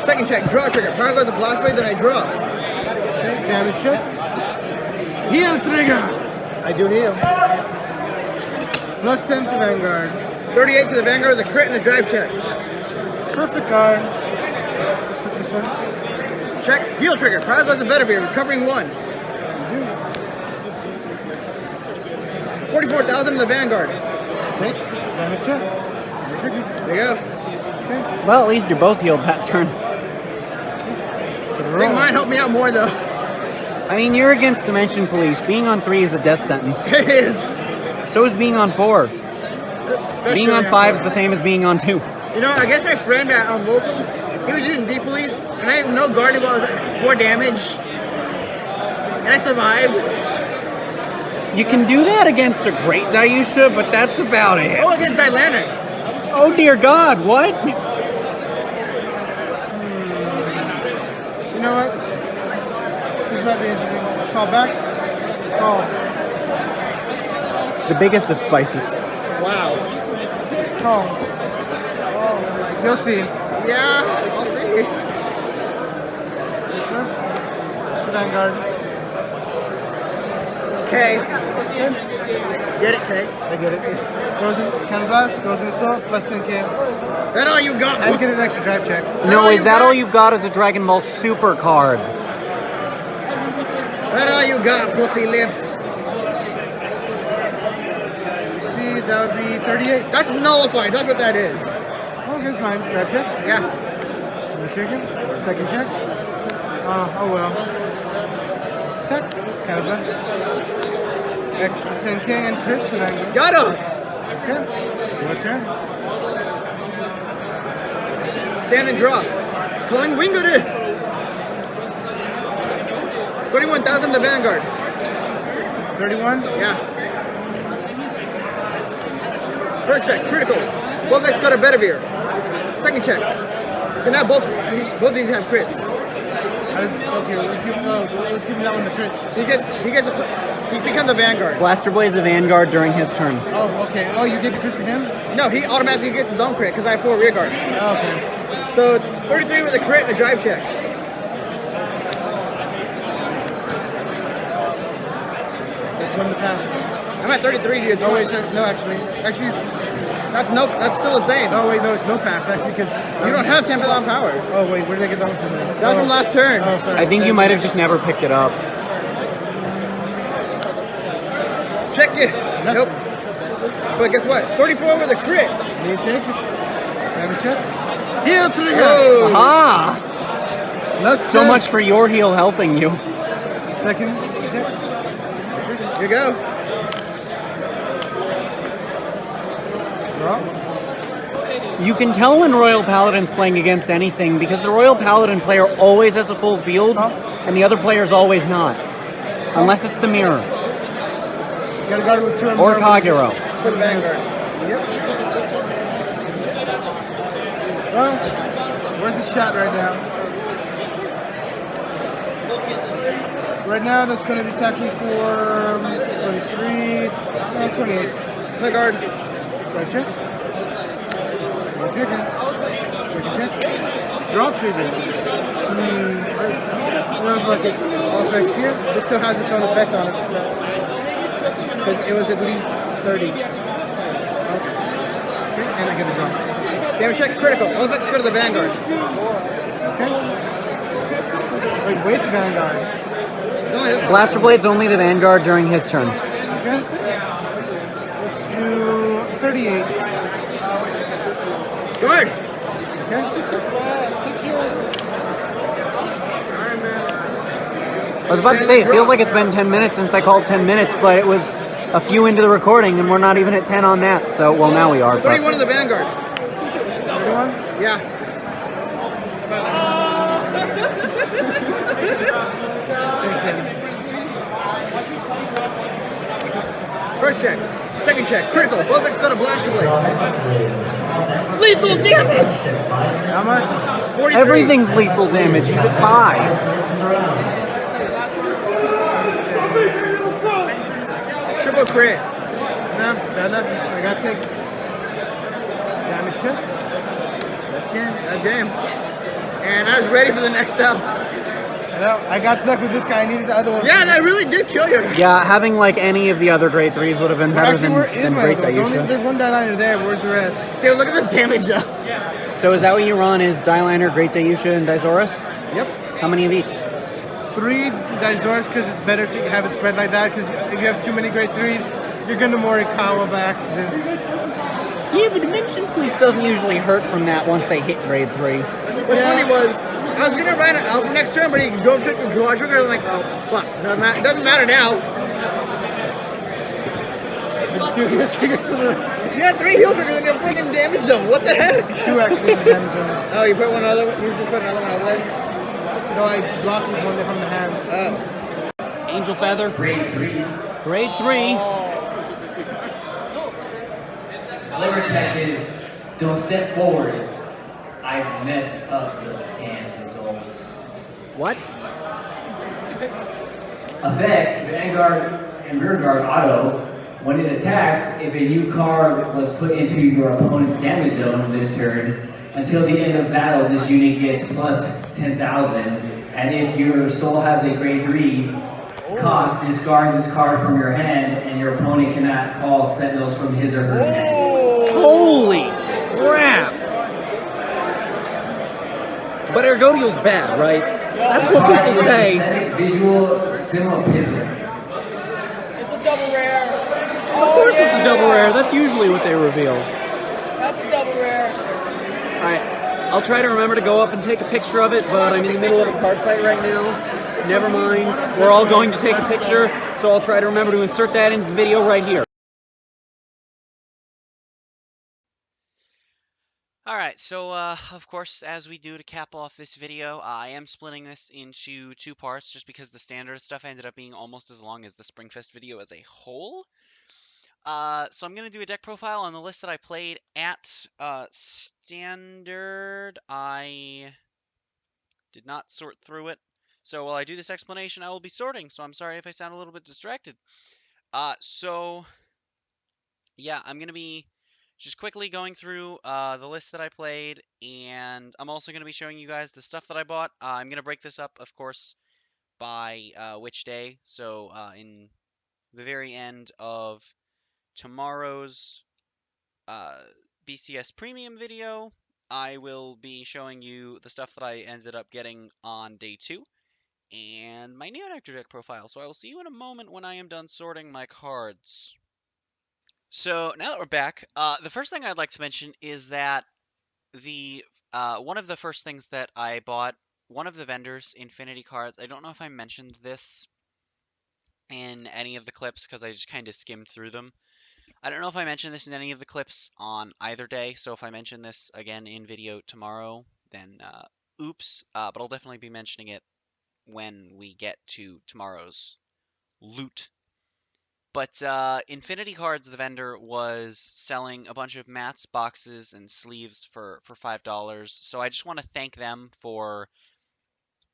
Second check. Draw trigger. Power goes to blast blade, then I draw. Okay, damage check. Heal trigger. I do heal. Plus 10 to Vanguard. 38 to the Vanguard with a crit and a drive check. Perfect card. Let's put this one. Check. Heal trigger. Power goes to Bedivere. Recovering 1. 44,000 in the Vanguard. Take. Damage check. Trigger. There you go. Okay. Well, at least you're both healed that turn. I think mine helped me out more though. I mean, you're against Dimension Police. Being on 3 is a death sentence. It is. So is being on 4. Being on 5 is the same as being on 2. You know, I guess my friend at Locals, he was using D Police, and I had no guarding while I was at 4 damage. And I survived. You can do that against a great Dayusha, but that's about it. Oh, against Dylander. Oh dear God, what? You know what? This might be interesting. Call back. Call. The biggest of spices. Wow. Call. You'll see. Yeah, I'll see. Vanguard. K. Get it, K. I get it. Goes in counter blast, goes in assault, plus 10K. That all you got? And get an extra drive check. No, is that all you've got as a Dragon Ball Super card? That all you got, pussy lips? See, that would be 38. That's nullified, that's what that is. Oh, that's fine. Drive check. Yeah. No trigger. Second check. Oh well. Check. Counter blast. Extra 10K and crit to Vanguard. Got him! Okay. Your turn. Stand and draw. Calling Wingood. 31,000 to Vanguard. 31? Yeah. First check, critical. Both X got a Bedivere. Second check. So now both of these have crits. Okay, let's give him that one the crit. He becomes a Vanguard. Blaster Blade's a Vanguard during his turn. Oh, okay. Oh, you get the crit to him? No, he automatically gets his own crit because I have 4 rear guards. Oh, okay. So 33 with a crit and a drive check. It's one to pass. I'm at 33 to your Oh wait, no, actually, that's still the same. Oh wait, no, it's no pass actually because You don't have 10 on power. Oh wait, where did I get that one from? That was from last turn. Oh, sorry. I think you might have just never picked it up. Check it. Nope. But guess what? 34 with a crit. Need to take it. Damage check. Heal trigger. Oh. Aha! Last So check. much for your heel helping you. Second check. Here you go. Draw. You can tell when Royal Paladin's playing against anything because the Royal Paladin player always has a full field and the other player's always not. Unless it's the mirror. Gotta guard with 2 Or Kagero. for the Vanguard. Yep. Well, worth the shot right now. Right now, that's going to be attacking for 23, 28. Vanguard. Try check. Chicken. Chicken check. Draw trigger. Like it all effects here. This still has its own effect on it. Because it was at least 30. Okay. And I get a draw. Damage check critical. All effects go to the Vanguard. Okay. Wait, which Vanguard? It's only this one. Blaster Blade's only the Vanguard during his turn. Okay. Let's do 38. Guard! Okay. I was about to say, it feels like it's been 10 minutes since I called 10 minutes, but it was a few into the recording, and we're not even at 10 on that, so, well, now we are. 31 of the Vanguard. 31? Yeah. First check. Second check. Critical. Both of got a blaster blade. Lethal damage! How much? 43. Everything's lethal damage. He's at 5. Triple crit. No, bad nothing. I gotta take damage check. That's game. That's game. And I was ready for the next stuff. No, I got stuck with this guy. I needed the other one. Yeah, that really did kill you. Yeah, having like any of the other grade 3s would have been better Actually, where is than my Great other one? Daisha. There's one die-liner there. Where's the rest? Dude, look at the damage though. So is that what you run, is Dyliner, Great Daisha, and Dizoris? Yep. How many of each? 3 Dizoris because it's better to have it spread like that because if you have too many grade 3s, you're going to more Ikawa by accidents. Yeah, but Dimension Police doesn't usually hurt from that once they hit grade 3. What's funny was, I was going to run it out for next turn, but he drove took the draw trigger. I'm like, oh, fuck. No, it doesn't matter now. Two heal triggers in a... You had 3 heal triggers in your freaking damage zone. What the heck? 2 actually in the damage zone. Oh, you put one other one? You just put another one over there? No, I blocked with one from the hand. Oh. Angel Feather. Grade 3. Grade 3. Flavor text is, don't step forward. I mess up the stand results. What? Effect, Vanguard and Rearguard auto. When it attacks, if a new card was put into your opponent's damage zone this turn, until the end of battle, this unit gets plus 10,000. And if your soul has a grade 3 cost, discard this card from your hand, and your opponent cannot call sentinels from his or her hand. Holy crap! But Ergodiel's bad, right? That's what people say. Aesthetic visual similism. It's a double rare. Of course it's a double rare. That's usually what they reveal. That's a double rare. Alright, I'll try to remember to go up and take a picture of it, but I'm in the middle of a card fight right now. Never mind. We're all going to take a picture, so I'll try to remember to insert that into the video right here. Alright, so of course, as we do to cap off this video, I am splitting this into 2 parts just because the standard stuff ended up being almost as long as the Springfest video as a whole. So I'm going to do a deck profile on the list that I played at standard. I did not sort through it. So while I do this explanation, I will be sorting, so I'm sorry if I sound a little bit distracted. So yeah, I'm going to be just quickly going through the list that I played, and I'm also going to be showing you guys the stuff that I bought. I'm going to break this up, of course, by which day. So in the very end of tomorrow's BCS Premium video, I will be showing you the stuff that I ended up getting on day 2 and my Neonectar deck profile. So I will see you in a moment when I am done sorting my cards. So now that we're back, the first thing I'd like to mention is that the one of the first things that I bought one of the vendors, Infinity Cards, I don't know if I mentioned this in any of the clips because I just kind of skimmed through them. I don't know if I mentioned this in any of the clips on either day, so if I mention this again in video tomorrow, then oops, but I'll definitely be mentioning it when we get to tomorrow's loot. But Infinity Cards, the vendor, was selling a bunch of mats, boxes, and sleeves for $5. So I just want to thank them for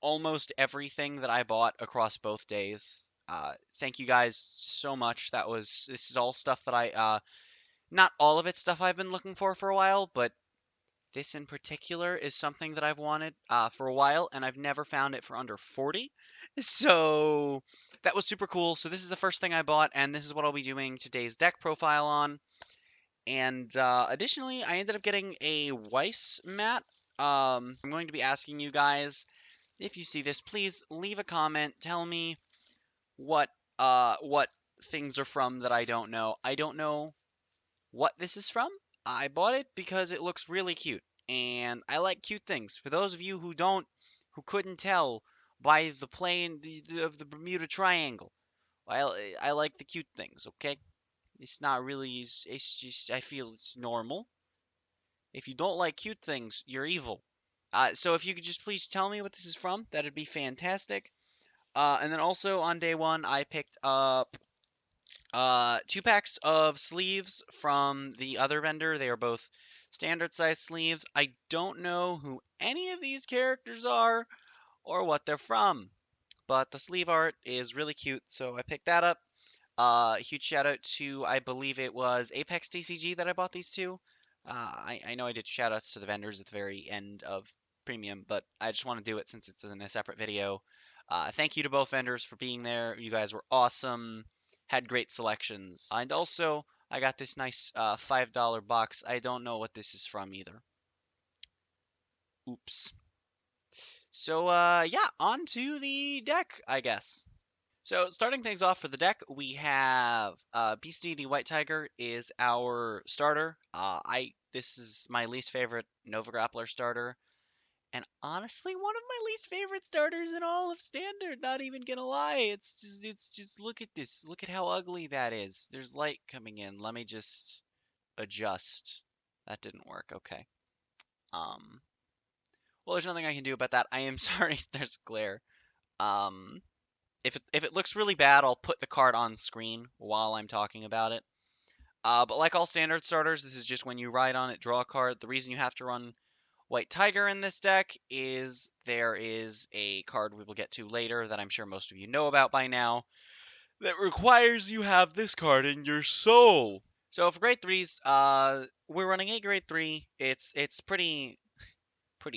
almost everything that I bought across both days. Thank you guys so much. This is all stuff that not all of it's stuff I've been looking for a while, but this in particular is something that I've wanted for a while, and I've never found it for under 40. So that was super cool. So this is the first thing I bought, and this is what I'll be doing today's deck profile on. And additionally, I ended up getting a Weiss mat. I'm going to be asking you guys, if you see this, please leave a comment. Tell me what things are from that I don't know. I don't know what this is from. I bought it because it looks really cute, and I like cute things. For those of you who couldn't tell by the plane of the Bermuda Triangle, I like the cute things. Okay, it's not really. It's just I feel it's normal. If you don't like cute things, you're evil. So if you could just please tell me what this is from, that'd be fantastic. And then also on day one, I picked up 2 packs of sleeves from the other vendor. They are both standard size sleeves. I don't know who any of these characters are or what they're from, but the sleeve art is really cute, so I picked that up. Huge shout out to, I believe it was Apex TCG that I bought these two. I know I did shout outs to the vendors at the very end of Premium, but I just want to do it since it's in a separate video. Thank you to both vendors for being there. You guys were awesome, had great selections. And also, I got this nice $5 box. I don't know what this is from either. Oops. So, yeah, on to the deck, I guess. So starting things off for the deck, we have BCD White Tiger is our starter. This is my least favorite Nova Grappler starter, and honestly, one of my least favorite starters in all of Standard. Not even gonna lie, it's just look at this. Look at how ugly that is. There's light coming in. Let me just adjust. That didn't work. Okay. Well, there's nothing I can do about that. I am sorry. There's glare. Um. If it looks really bad, I'll put the card on screen while I'm talking about it. But like all standard starters, this is just when you ride on it, draw a card. The reason you have to run White Tiger in this deck is there is a card we will get to later that I'm sure most of you know about by now that requires you have this card in your soul. So for grade 3s, we're running a grade 3. It's pretty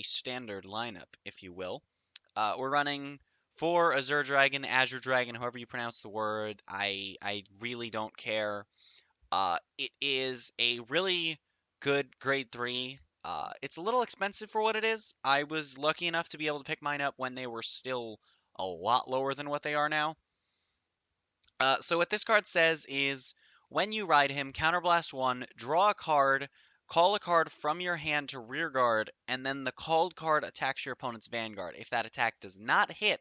standard lineup, if you will. We're running 4 Azure Dragon, Azure Dragon, however you pronounce the word. I really don't care. It is a really good grade 3. It's a little expensive for what it is. I was lucky enough to be able to pick mine up when they were still a lot lower than what they are now. So what this card says is, when you ride him, counterblast 1, draw a card, call a card from your hand to rear guard, and then the called card attacks your opponent's vanguard. If that attack does not hit,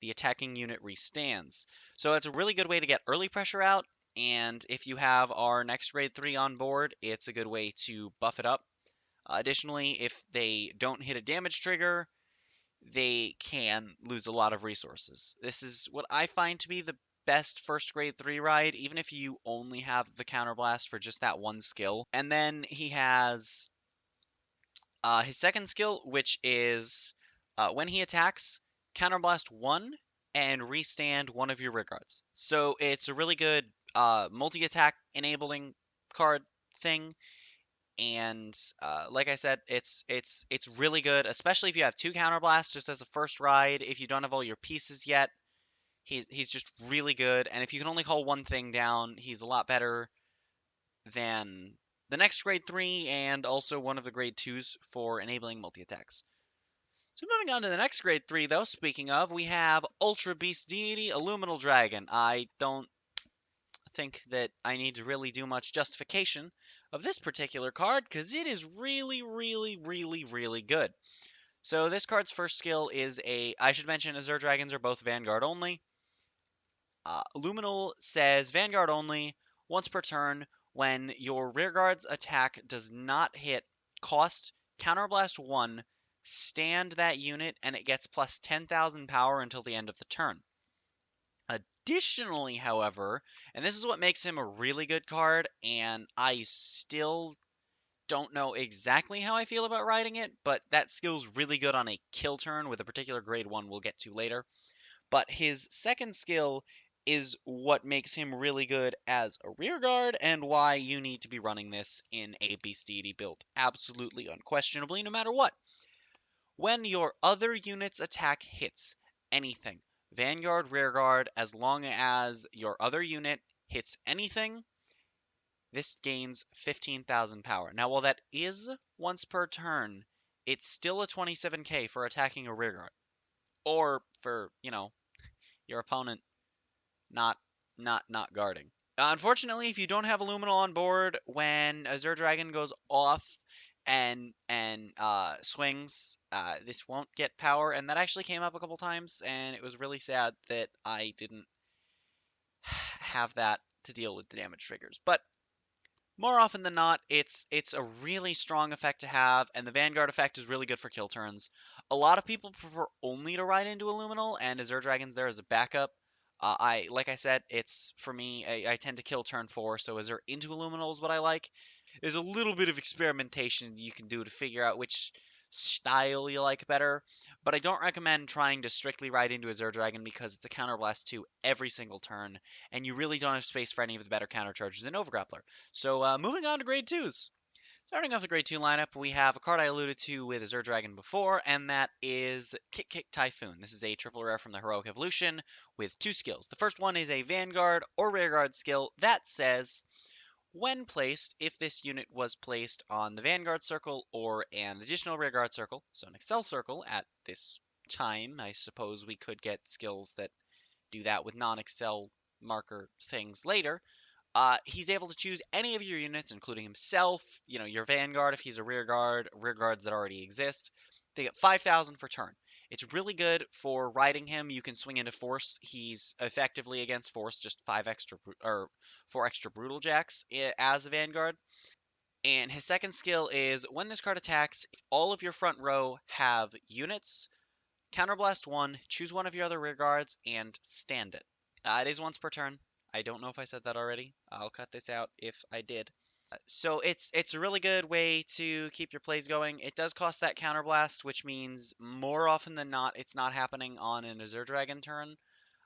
the attacking unit restands. So it's a really good way to get early pressure out, and if you have our next grade 3 on board, it's a good way to buff it up. Additionally, if they don't hit a damage trigger, they can lose a lot of resources. This is what I find to be the best first grade 3 ride, even if you only have the counterblast for just that one skill. And then he has his second skill, which is when he attacks, counterblast 1 and restand one of your rear guards. So it's a really good multi-attack enabling card thing. And like I said, it's really good, especially if you have 2 counterblasts just as a first ride. If you don't have all your pieces yet, he's just really good. And if you can only call one thing down, he's a lot better than the next grade 3 and also one of the grade 2s for enabling multi-attacks. So moving on to the next grade 3, though, speaking of, we have Ultra Beast Deity Illuminal Dragon. I don't think that I need to really do much justification of this particular card because it is really, really, really, really good. So this card's first skill is I should mention Azure Dragons are both Vanguard only. Luminal says Vanguard only, once per turn, when your rearguard's attack does not hit, cost Counterblast 1, stand that unit, and it gets plus 10,000 power until the end of the turn. Additionally, however, and this is what makes him a really good card, and I still don't know exactly how I feel about riding it, but that skill's really good on a kill turn with a particular grade 1 we'll get to later. But his second skill is what makes him really good as a rear guard and why you need to be running this in a Beastity build. Absolutely, unquestionably, no matter what. When your other unit's attack hits anything, Vanguard, rear guard, as long as your other unit hits anything, this gains 15,000 power. Now, while that is once per turn, it's still a 27k for attacking a rear guard. Or for, your opponent not guarding. Unfortunately, if you don't have Illuminal on board when Azure Dragon goes off and swings, this won't get power, and that actually came up a couple times, and it was really sad that I didn't have that to deal with the damage triggers. But more often than not, it's a really strong effect to have, and the Vanguard effect is really good for kill turns. A lot of people prefer only to ride into Illuminal, and Azure Dragon's there as a backup. Like I said, it's for me. I tend to kill turn 4, so Azure into Illuminal is what I like. There's a little bit of experimentation you can do to figure out which style you like better, but I don't recommend trying to strictly ride into Azure Dragon because it's a counterblast 2 every single turn, and you really don't have space for any of the better countercharges in Overgrappler. So moving on to grade 2s. Starting off the grade 2 lineup, we have a card I alluded to with Azure Dragon before, and that is Kick Typhoon. This is a triple rare from the Heroic Evolution with 2 skills. The first one is a Vanguard or Rearguard skill that says, when placed, if this unit was placed on the Vanguard circle or an additional Rearguard circle, so an Excel circle at this time, I suppose we could get skills that do that with non-Excel marker things later, he's able to choose any of your units, including himself, your Vanguard if he's a rear guards that already exist. They get 5,000 for turn. It's really good for riding him. You can swing into Force. He's effectively against Force, just 4 extra Brutal Jacks as a Vanguard. And his second skill is when this card attacks, if all of your front row have units, Counterblast 1, choose one of your other rear guards, and stand it. It is once per turn. I don't know if I said that already. I'll cut this out if I did. So it's a really good way to keep your plays going. It does cost that counterblast, which means more often than not, it's not happening on an Azure Dragon turn,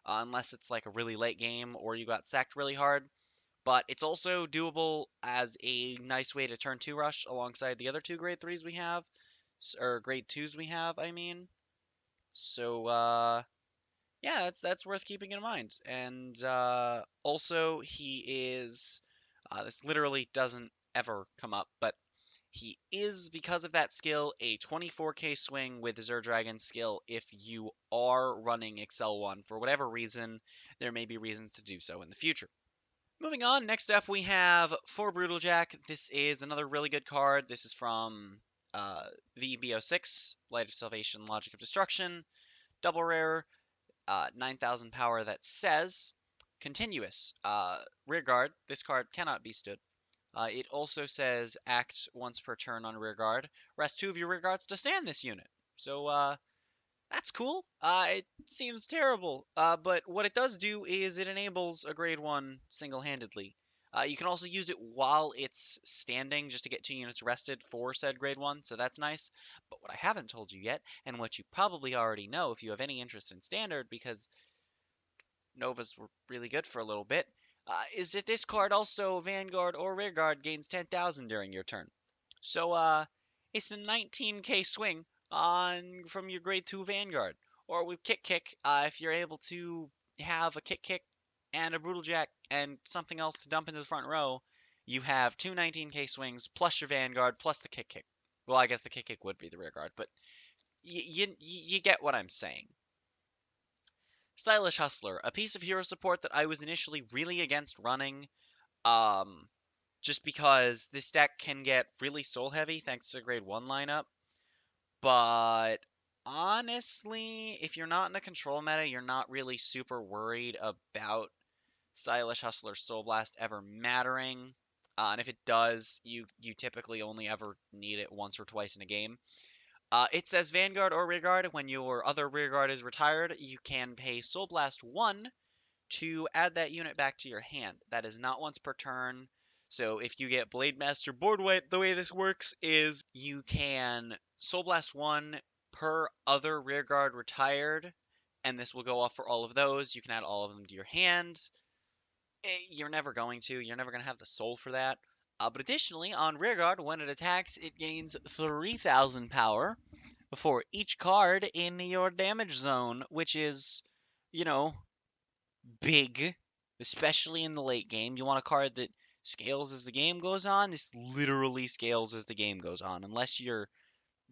unless it's like a really late game or you got sacked really hard. But it's also doable as a nice way to turn 2 rush alongside the other 2 grade 3s we have, or grade 2s we have, I mean. So, yeah, that's worth keeping in mind. And also, he is this literally doesn't ever come up, but he is, because of that skill, a 24k swing with Azure Dragon skill if you are running Excel 1. For whatever reason, there may be reasons to do so in the future. Moving on, next up we have 4 Brutal Jack. This is another really good card. This is from VBO6, Light of Salvation, Logic of Destruction, double rare, 9,000 power that says continuous. Rear guard, this card cannot be stood. It also says act once per turn on rear guard. Rest 2 of your rear guards to stand this unit. So that's cool. It seems terrible, but what it does do is it enables a grade 1 single-handedly. You can also use it while it's standing just to get 2 units rested for said grade 1, so that's nice. But what I haven't told you yet, and what you probably already know if you have any interest in Standard, because Novas were really good for a little bit, is that this card also, Vanguard or Rearguard, gains 10,000 during your turn. So it's a 19k swing from your grade 2 Vanguard. Or with Kick, if you're able to have a Kick and a Brutal Jack and something else to dump into the front row, you have 2 19k swings plus your Vanguard plus the Kick. Well, I guess the Kick would be the rear guard, but you get what I'm saying. Stylish Hustler, a piece of hero support that I was initially really against running, just because this deck can get really soul heavy thanks to grade 1 lineup, but honestly, if you're not in the control meta, you're not really super worried about Stylish Hustler Soul Blast ever mattering. And if it does, you typically only ever need it once or twice in a game. It says Vanguard or Rearguard. When your other Rearguard is retired, you can pay Soul Blast 1 to add that unit back to your hand. That is not once per turn. So if you get Blade Master board wipe, the way this works is you can Soul Blast 1 per other Rearguard retired, and this will go off for all of those. You can add all of them to your hand. You're never going to. You're never going to have the soul for that. But additionally, on Rearguard, when it attacks, it gains 3,000 power for each card in your damage zone, which is, you know, big, especially in the late game. You want a card that scales as the game goes on. This literally scales as the game goes on, unless you're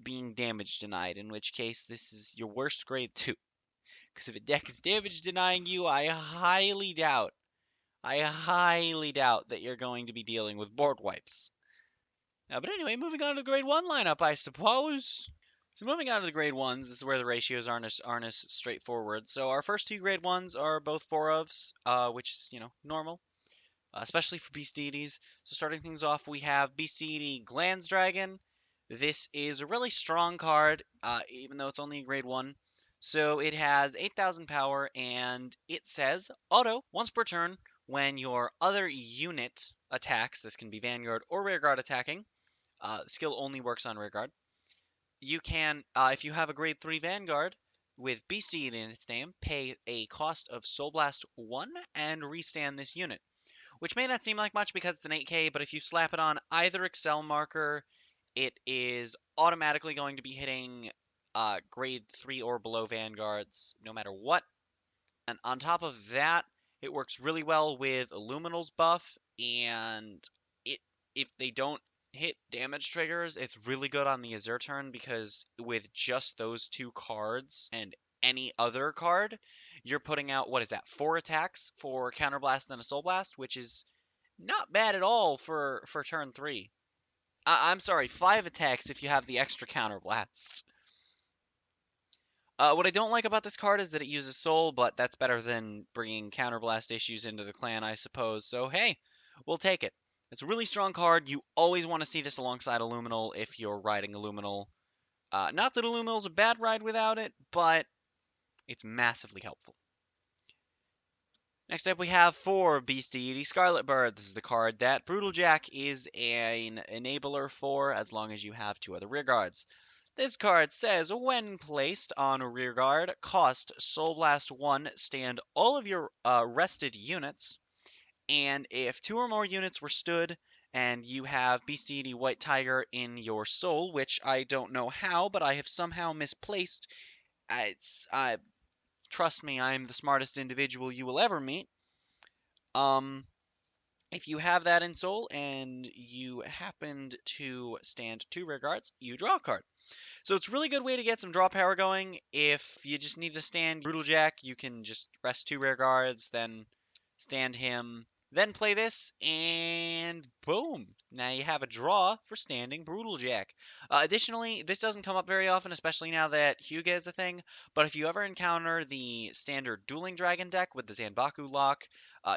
being damage denied, in which case this is your worst grade 2. Because if a deck is damage denying you, I highly doubt that you're going to be dealing with board wipes. But anyway, moving on to the grade 1 lineup, I suppose. So moving on to the grade 1s, this is where the ratios aren't as straightforward. So our first 2 grade 1s are both 4-ofs, which is, normal, especially for Beast Deities. So starting things off, we have Beast Deity Glands Dragon. This is a really strong card, even though it's only a grade 1. So it has 8,000 power, and it says, auto, once per turn, when your other unit attacks, this can be Vanguard or Rearguard attacking, the skill only works on Rearguard, you can, if you have a grade 3 Vanguard with Beast Deity in its name, pay a cost of Soul Blast 1 and restand this unit. Which may not seem like much because it's an 8k, but if you slap it on either Excel marker, it is automatically going to be hitting grade 3 or below Vanguards no matter what. And on top of that, it works really well with Illuminal's buff, and if they don't hit damage triggers, it's really good on the Azure turn because with just those 2 cards and any other card, you're putting out, 4 attacks for Counterblast and a Soul Blast, which is not bad at all for turn 3. I'm sorry, 5 attacks if you have the extra Counterblast. What I don't like about this card is that it uses Soul, but that's better than bringing Counterblast issues into the clan, I suppose. So, hey, we'll take it. It's a really strong card. You always want to see this alongside Illuminal if you're riding Illuminal. Not that Illuminal's a bad ride without it, but it's massively helpful. Next up, we have for Beast Deity Scarlet Bird. This is the card that Brutal Jack is an enabler for as long as you have 2 other rearguards. This card says, when placed on a rearguard, cost Soul Blast 1, stand all of your rested units, and if 2 or more units were stood, and you have Beast Deity White Tiger in your soul, which I don't know how, but I have somehow misplaced. Trust me, I'm the smartest individual you will ever meet. If you have that in soul, and you happened to stand 2 rearguards, you draw a card. So it's a really good way to get some draw power going. If you just need to stand Brutal Jack, you can just rest 2 rearguards, then stand him, then play this, and boom! Now you have a draw for standing Brutal Jack. Additionally, this doesn't come up very often, especially now that Hyuga is a thing, but if you ever encounter the standard Dueling Dragon deck with the Zanbaku lock,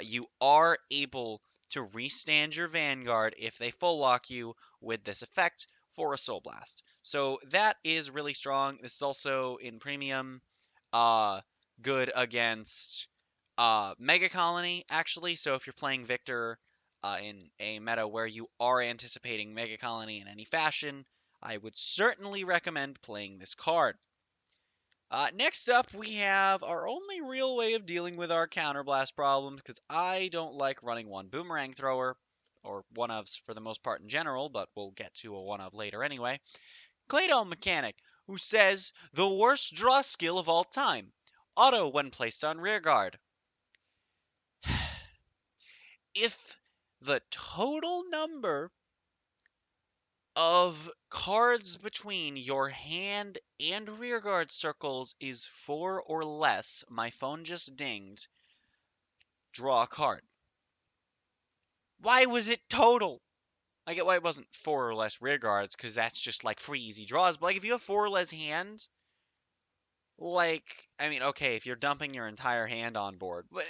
you are able to restand your Vanguard if they full lock you with this effect for a Soul Blast. So that is really strong. This is also in premium, good against Mega Colony, actually. So if you're playing Victor in a meta where you are anticipating Mega Colony in any fashion, I would certainly recommend playing this card. Next up, we have our only real way of dealing with our Counterblast problems, because I don't like running one Boomerang Thrower, or one-ofs for the most part in general, but we'll get to a one-of later anyway. Claydol Mechanic, who says, the worst draw skill of all time. Auto when placed on rearguard. If the total number of cards between your hand and rearguard circles is 4 or less, my phone just dinged, draw a card. Why was it total? I get why it wasn't 4 or less rearguards, because that's just like free easy draws, but like if you have 4 or less hands, Like, I mean, okay, if you're dumping your entire hand on board, but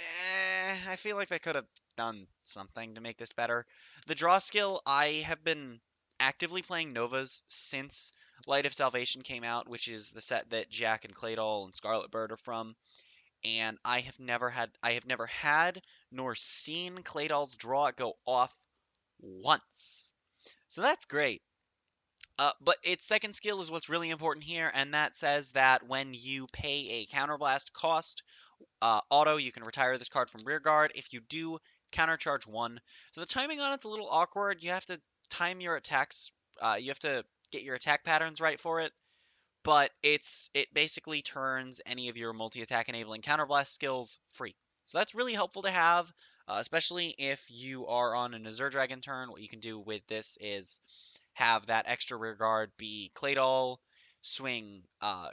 I feel like they could have done something to make this better. The draw skill, I have been actively playing Novas since Light of Salvation came out, which is the set that Jack and Claydol and Scarlet Bird are from, and I have never had nor seen Claydol's draw go off once. So that's great. But its second skill is what's really important here, and that says that when you pay a counterblast cost auto, you can retire this card from rear guard. If you do, countercharge 1. So the timing on it's a little awkward. You have to time your attacks. You have to get your attack patterns right for it. But it basically turns any of your multi-attack enabling counterblast skills free. So that's really helpful to have, especially if you are on an Azure Dragon turn. What you can do with this is have that extra rear guard be Claydol, swing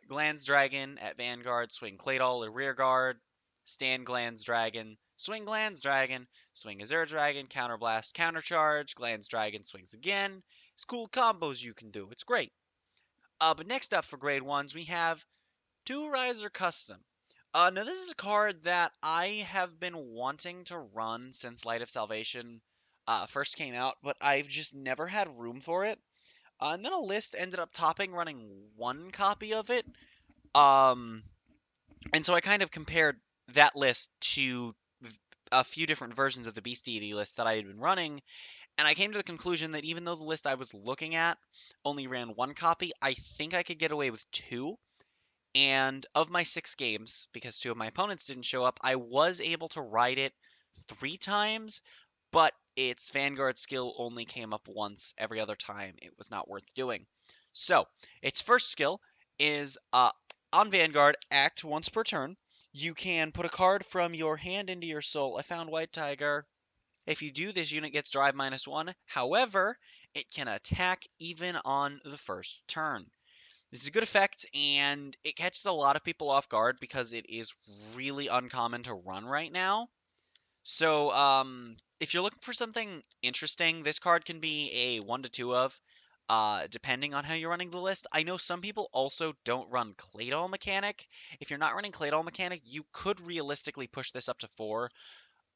Glands Dragon at Vanguard, swing Claydol at rear guard, stand Glands Dragon, swing Glands Dragon, swing Azure Dragon, counterblast, countercharge, Glands Dragon swings again. It's cool combos you can do. It's great. But next up for grade 1s, we have Two Riser Custom. Now this is a card that I have been wanting to run since Light of Salvation first came out, but I've just never had room for it. And then a list ended up topping running one copy of it. And so I kind of compared that list to a few different versions of the Beast Deity list that I had been running, and I came to the conclusion that even though the list I was looking at only ran one copy, I think I could get away with two. And of my 6 games, because 2 of my opponents didn't show up, I was able to ride it 3 times, but its Vanguard skill only came up once. Every other time, it was not worth doing. So, its first skill is on Vanguard, act once per turn. You can put a card from your hand into your soul. I found White Tiger. If you do, this unit gets drive -1. However, it can attack even on the first turn. This is a good effect, and it catches a lot of people off guard because it is really uncommon to run right now. So, if you're looking for something interesting, this card can be a 1 to 2 of, depending on how you're running the list. I know some people also don't run Claydol Mechanic. If you're not running Claydol Mechanic, you could realistically push this up to 4.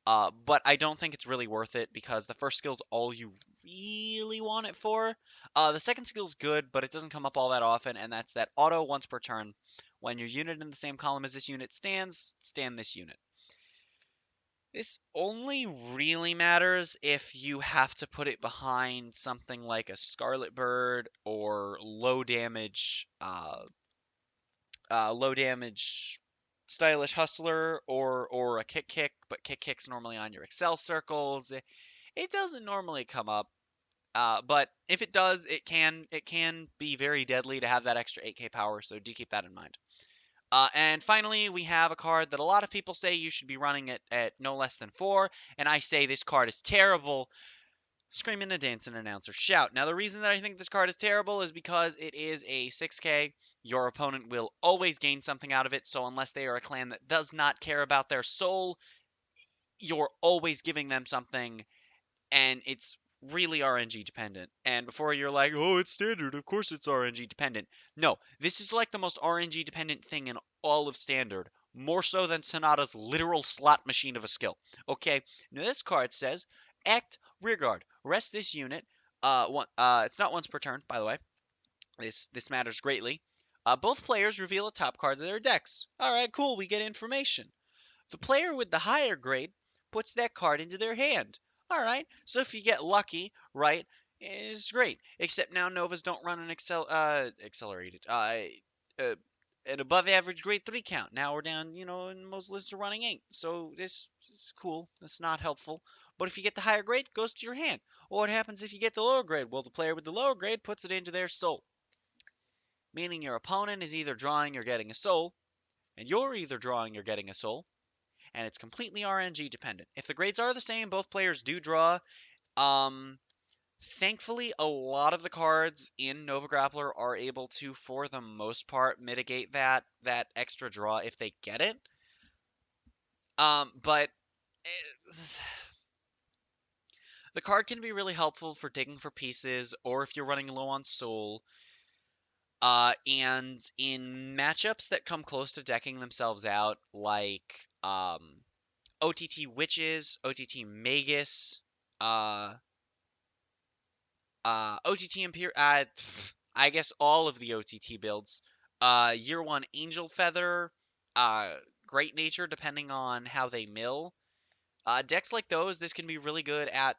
But I don't think it's really worth it because the first skill's all you really want it for. The second skill's good, but it doesn't come up all that often, and that's that auto once per turn. When your unit in the same column as this unit stands, stand this unit. This only really matters if you have to put it behind something like a Scarlet Bird or low damage stylish hustler or a kick, but kick's normally on your Excel circles. It doesn't normally come up, but if it does, it can be very deadly to have that extra 8k power. So do keep that in mind. And finally, we have a card that a lot of people say you should be running at no less than 4, and I say this card is terrible. Screaming and dancing announcer shout. Now, the reason that I think this card is terrible is because it is a 6k. Your opponent will always gain something out of it, so unless they are a clan that does not care about their soul, you're always giving them something, and it's really RNG dependent. And before you're like, oh, it's standard, of course it's RNG dependent. No, this is like the most RNG dependent thing in all of standard. More so than Sonata's literal slot machine of a skill. Okay, now this card says, act rearguard. Rest this unit. It's not once per turn, by the way. This matters greatly. Both players reveal the top cards of their decks. Alright, cool, we get information. The player with the higher grade puts that card into their hand. Alright, so if you get lucky, right, it's great. Except now Novas don't run an an above average grade 3 count. Now we're down, and most lists are running 8. So this is cool. That's not helpful. But if you get the higher grade, it goes to your hand. Well, what happens if you get the lower grade? Well, the player with the lower grade puts it into their soul. Meaning your opponent is either drawing or getting a soul, and you're either drawing or getting a soul, and it's completely RNG dependent. If the grades are the same, both players do draw. Thankfully, a lot of the cards in Nova Grappler are able to, for the most part, mitigate that extra draw if they get it. But the card can be really helpful for digging for pieces, or if you're running low on soul. And in matchups that come close to decking themselves out, like OTT Witches, OTT Magus, uh, OTT I guess all of the OTT builds, Year 1 Angel Feather, uh, Great Nature, depending on how they mill. Decks like those, this can be really good at,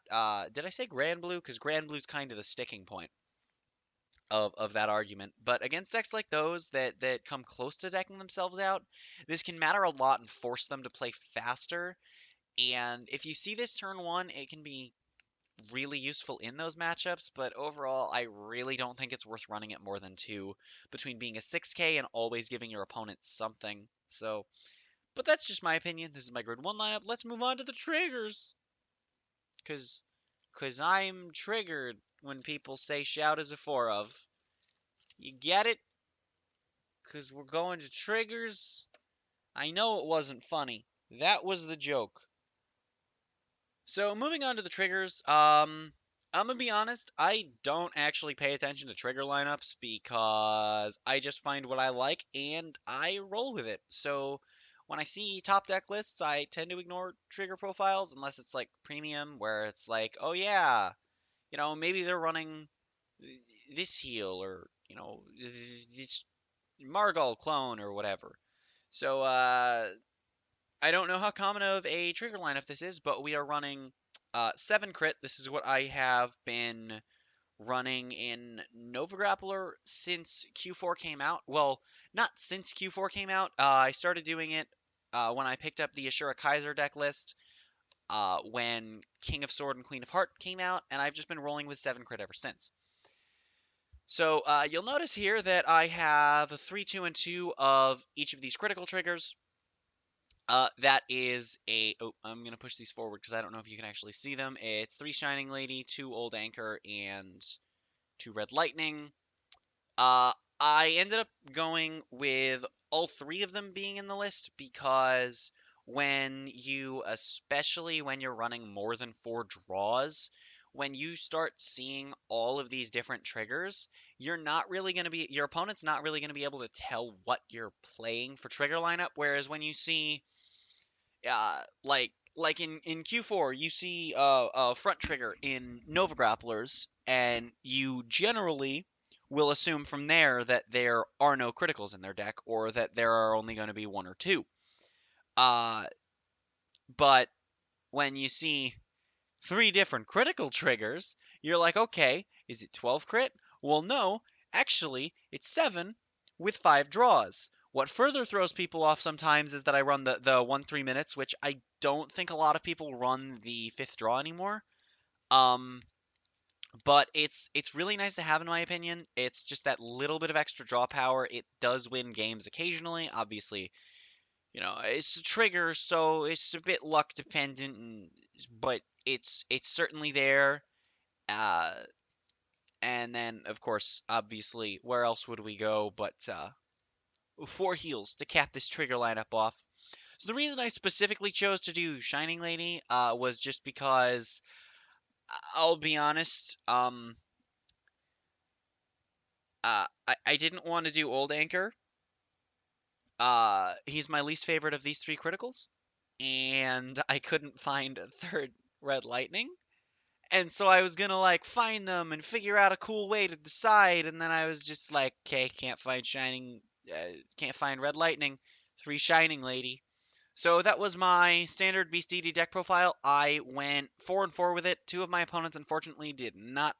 did I say Grand Blue? Because Grand Blue's kind of the sticking point of that argument. But against decks like those that come close to decking themselves out, this can matter a lot and force them to play faster. And if you see this turn 1, it can be really useful in those matchups, but overall, I really don't think it's worth running it more than 2 between being a 6k and always giving your opponent something. So, but that's just my opinion. This is my grid 1 lineup. Let's move on to the triggers. Cause I'm triggered when people say shout is a 4 of. You get it? Cause we're going to triggers. I know it wasn't funny. That was the joke. So moving on to the triggers, I'm gonna be honest, I don't actually pay attention to trigger lineups because I just find what I like and I roll with it. So when I see top deck lists, I tend to ignore trigger profiles unless it's like premium, where it's like, oh yeah, maybe they're running this heal or this Margal clone or whatever. So I don't know how common of a trigger lineup this is, but we are running 7 crit. This is what I have been running in Nova Grappler since Q4 came out. Well, not since Q4 came out. I started doing it when I picked up the Ashura Kaiser deck list when King of Sword and Queen of Heart came out, and I've just been rolling with 7 crit ever since. So you'll notice here that I have a 3, 2, and 2 of each of these critical triggers. That is I'm going to push these forward because I don't know if you can actually see them. It's 3 Shining Lady, 2 Old Anchor, and 2 Red Lightning. I ended up going with all 3 of them being in the list because especially when you're running more than 4 draws, when you start seeing all of these different triggers, your opponent's not really going to be able to tell what you're playing for trigger lineup, whereas when you see like in Q4, you see a front trigger in Nova Grapplers, and you generally will assume from there that there are no criticals in their deck, or that there are only going to be 1 or 2. But when you see 3 different critical triggers, you're like, okay, is it 12 crit? Well, no, actually, it's 7 with 5 draws. What further throws people off sometimes is that I run the 1-3 minutes, which I don't think a lot of people run the 5th draw anymore. But it's really nice to have, in my opinion. It's just that little bit of extra draw power. It does win games occasionally. Obviously, it's a trigger, so it's a bit luck dependent, but it's certainly there. And then, of course, obviously, where else would we go but 4 heals to cap this trigger lineup off. So the reason I specifically chose to do Shining Lady was just because, I'll be honest, I didn't want to do Old Anchor. He's my least favorite of these 3 criticals, and I couldn't find a 3rd Red Lightning. And so I was gonna find them and figure out a cool way to decide, and then I was just like, okay, can't find Red Lightning, 3 Shining Lady. So that was my standard Beast DD deck profile. I went 4 and 4 with it. 2 of my opponents, unfortunately, did not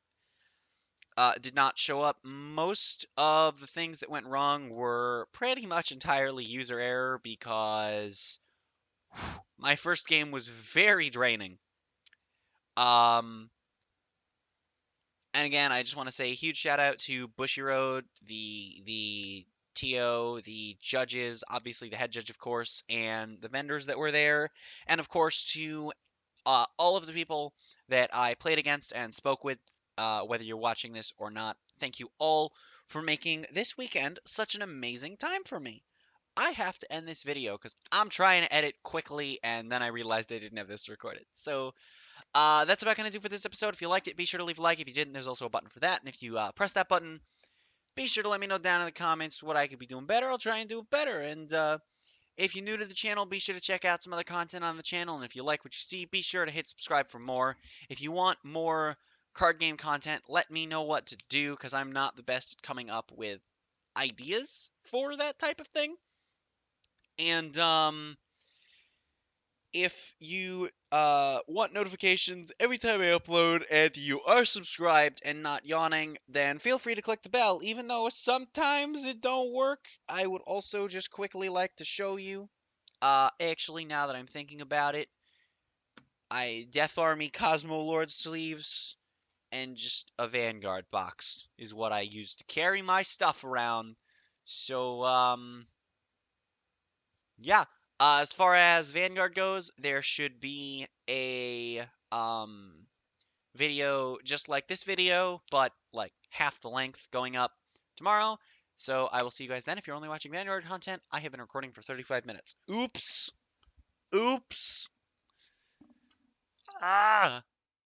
show up. Most of the things that went wrong were pretty much entirely user error because my first game was very draining. And again, I just want to say a huge shout out to Bushy Road, the TO, the judges, obviously the head judge, of course, and the vendors that were there, and of course to all of the people that I played against and spoke with, whether you're watching this or not. Thank you all for making this weekend such an amazing time for me. I have to end this video because I'm trying to edit quickly, and then I realized I didn't have this recorded. So that's about going to do for this episode. If you liked it, be sure to leave a like. If you didn't, there's also a button for that. And if you press that button, be sure to let me know down in the comments what I could be doing better. I'll try and do it better. And if you're new to the channel, be sure to check out some other content on the channel. And if you like what you see, be sure to hit subscribe for more. If you want more card game content, let me know what to do, because I'm not the best at coming up with ideas for that type of thing. And if you want notifications every time I upload and you are subscribed and not yawning, then feel free to click the bell, even though sometimes it don't work. I would also just quickly like to show you, actually, now that I'm thinking about it, Death Army Cosmo Lord sleeves and just a Vanguard box is what I use to carry my stuff around. So, yeah. As far as Vanguard goes, there should be a video just like this video, but like half the length, going up tomorrow. So I will see you guys then. If you're only watching Vanguard content, I have been recording for 35 minutes. Oops. Oops. Ah.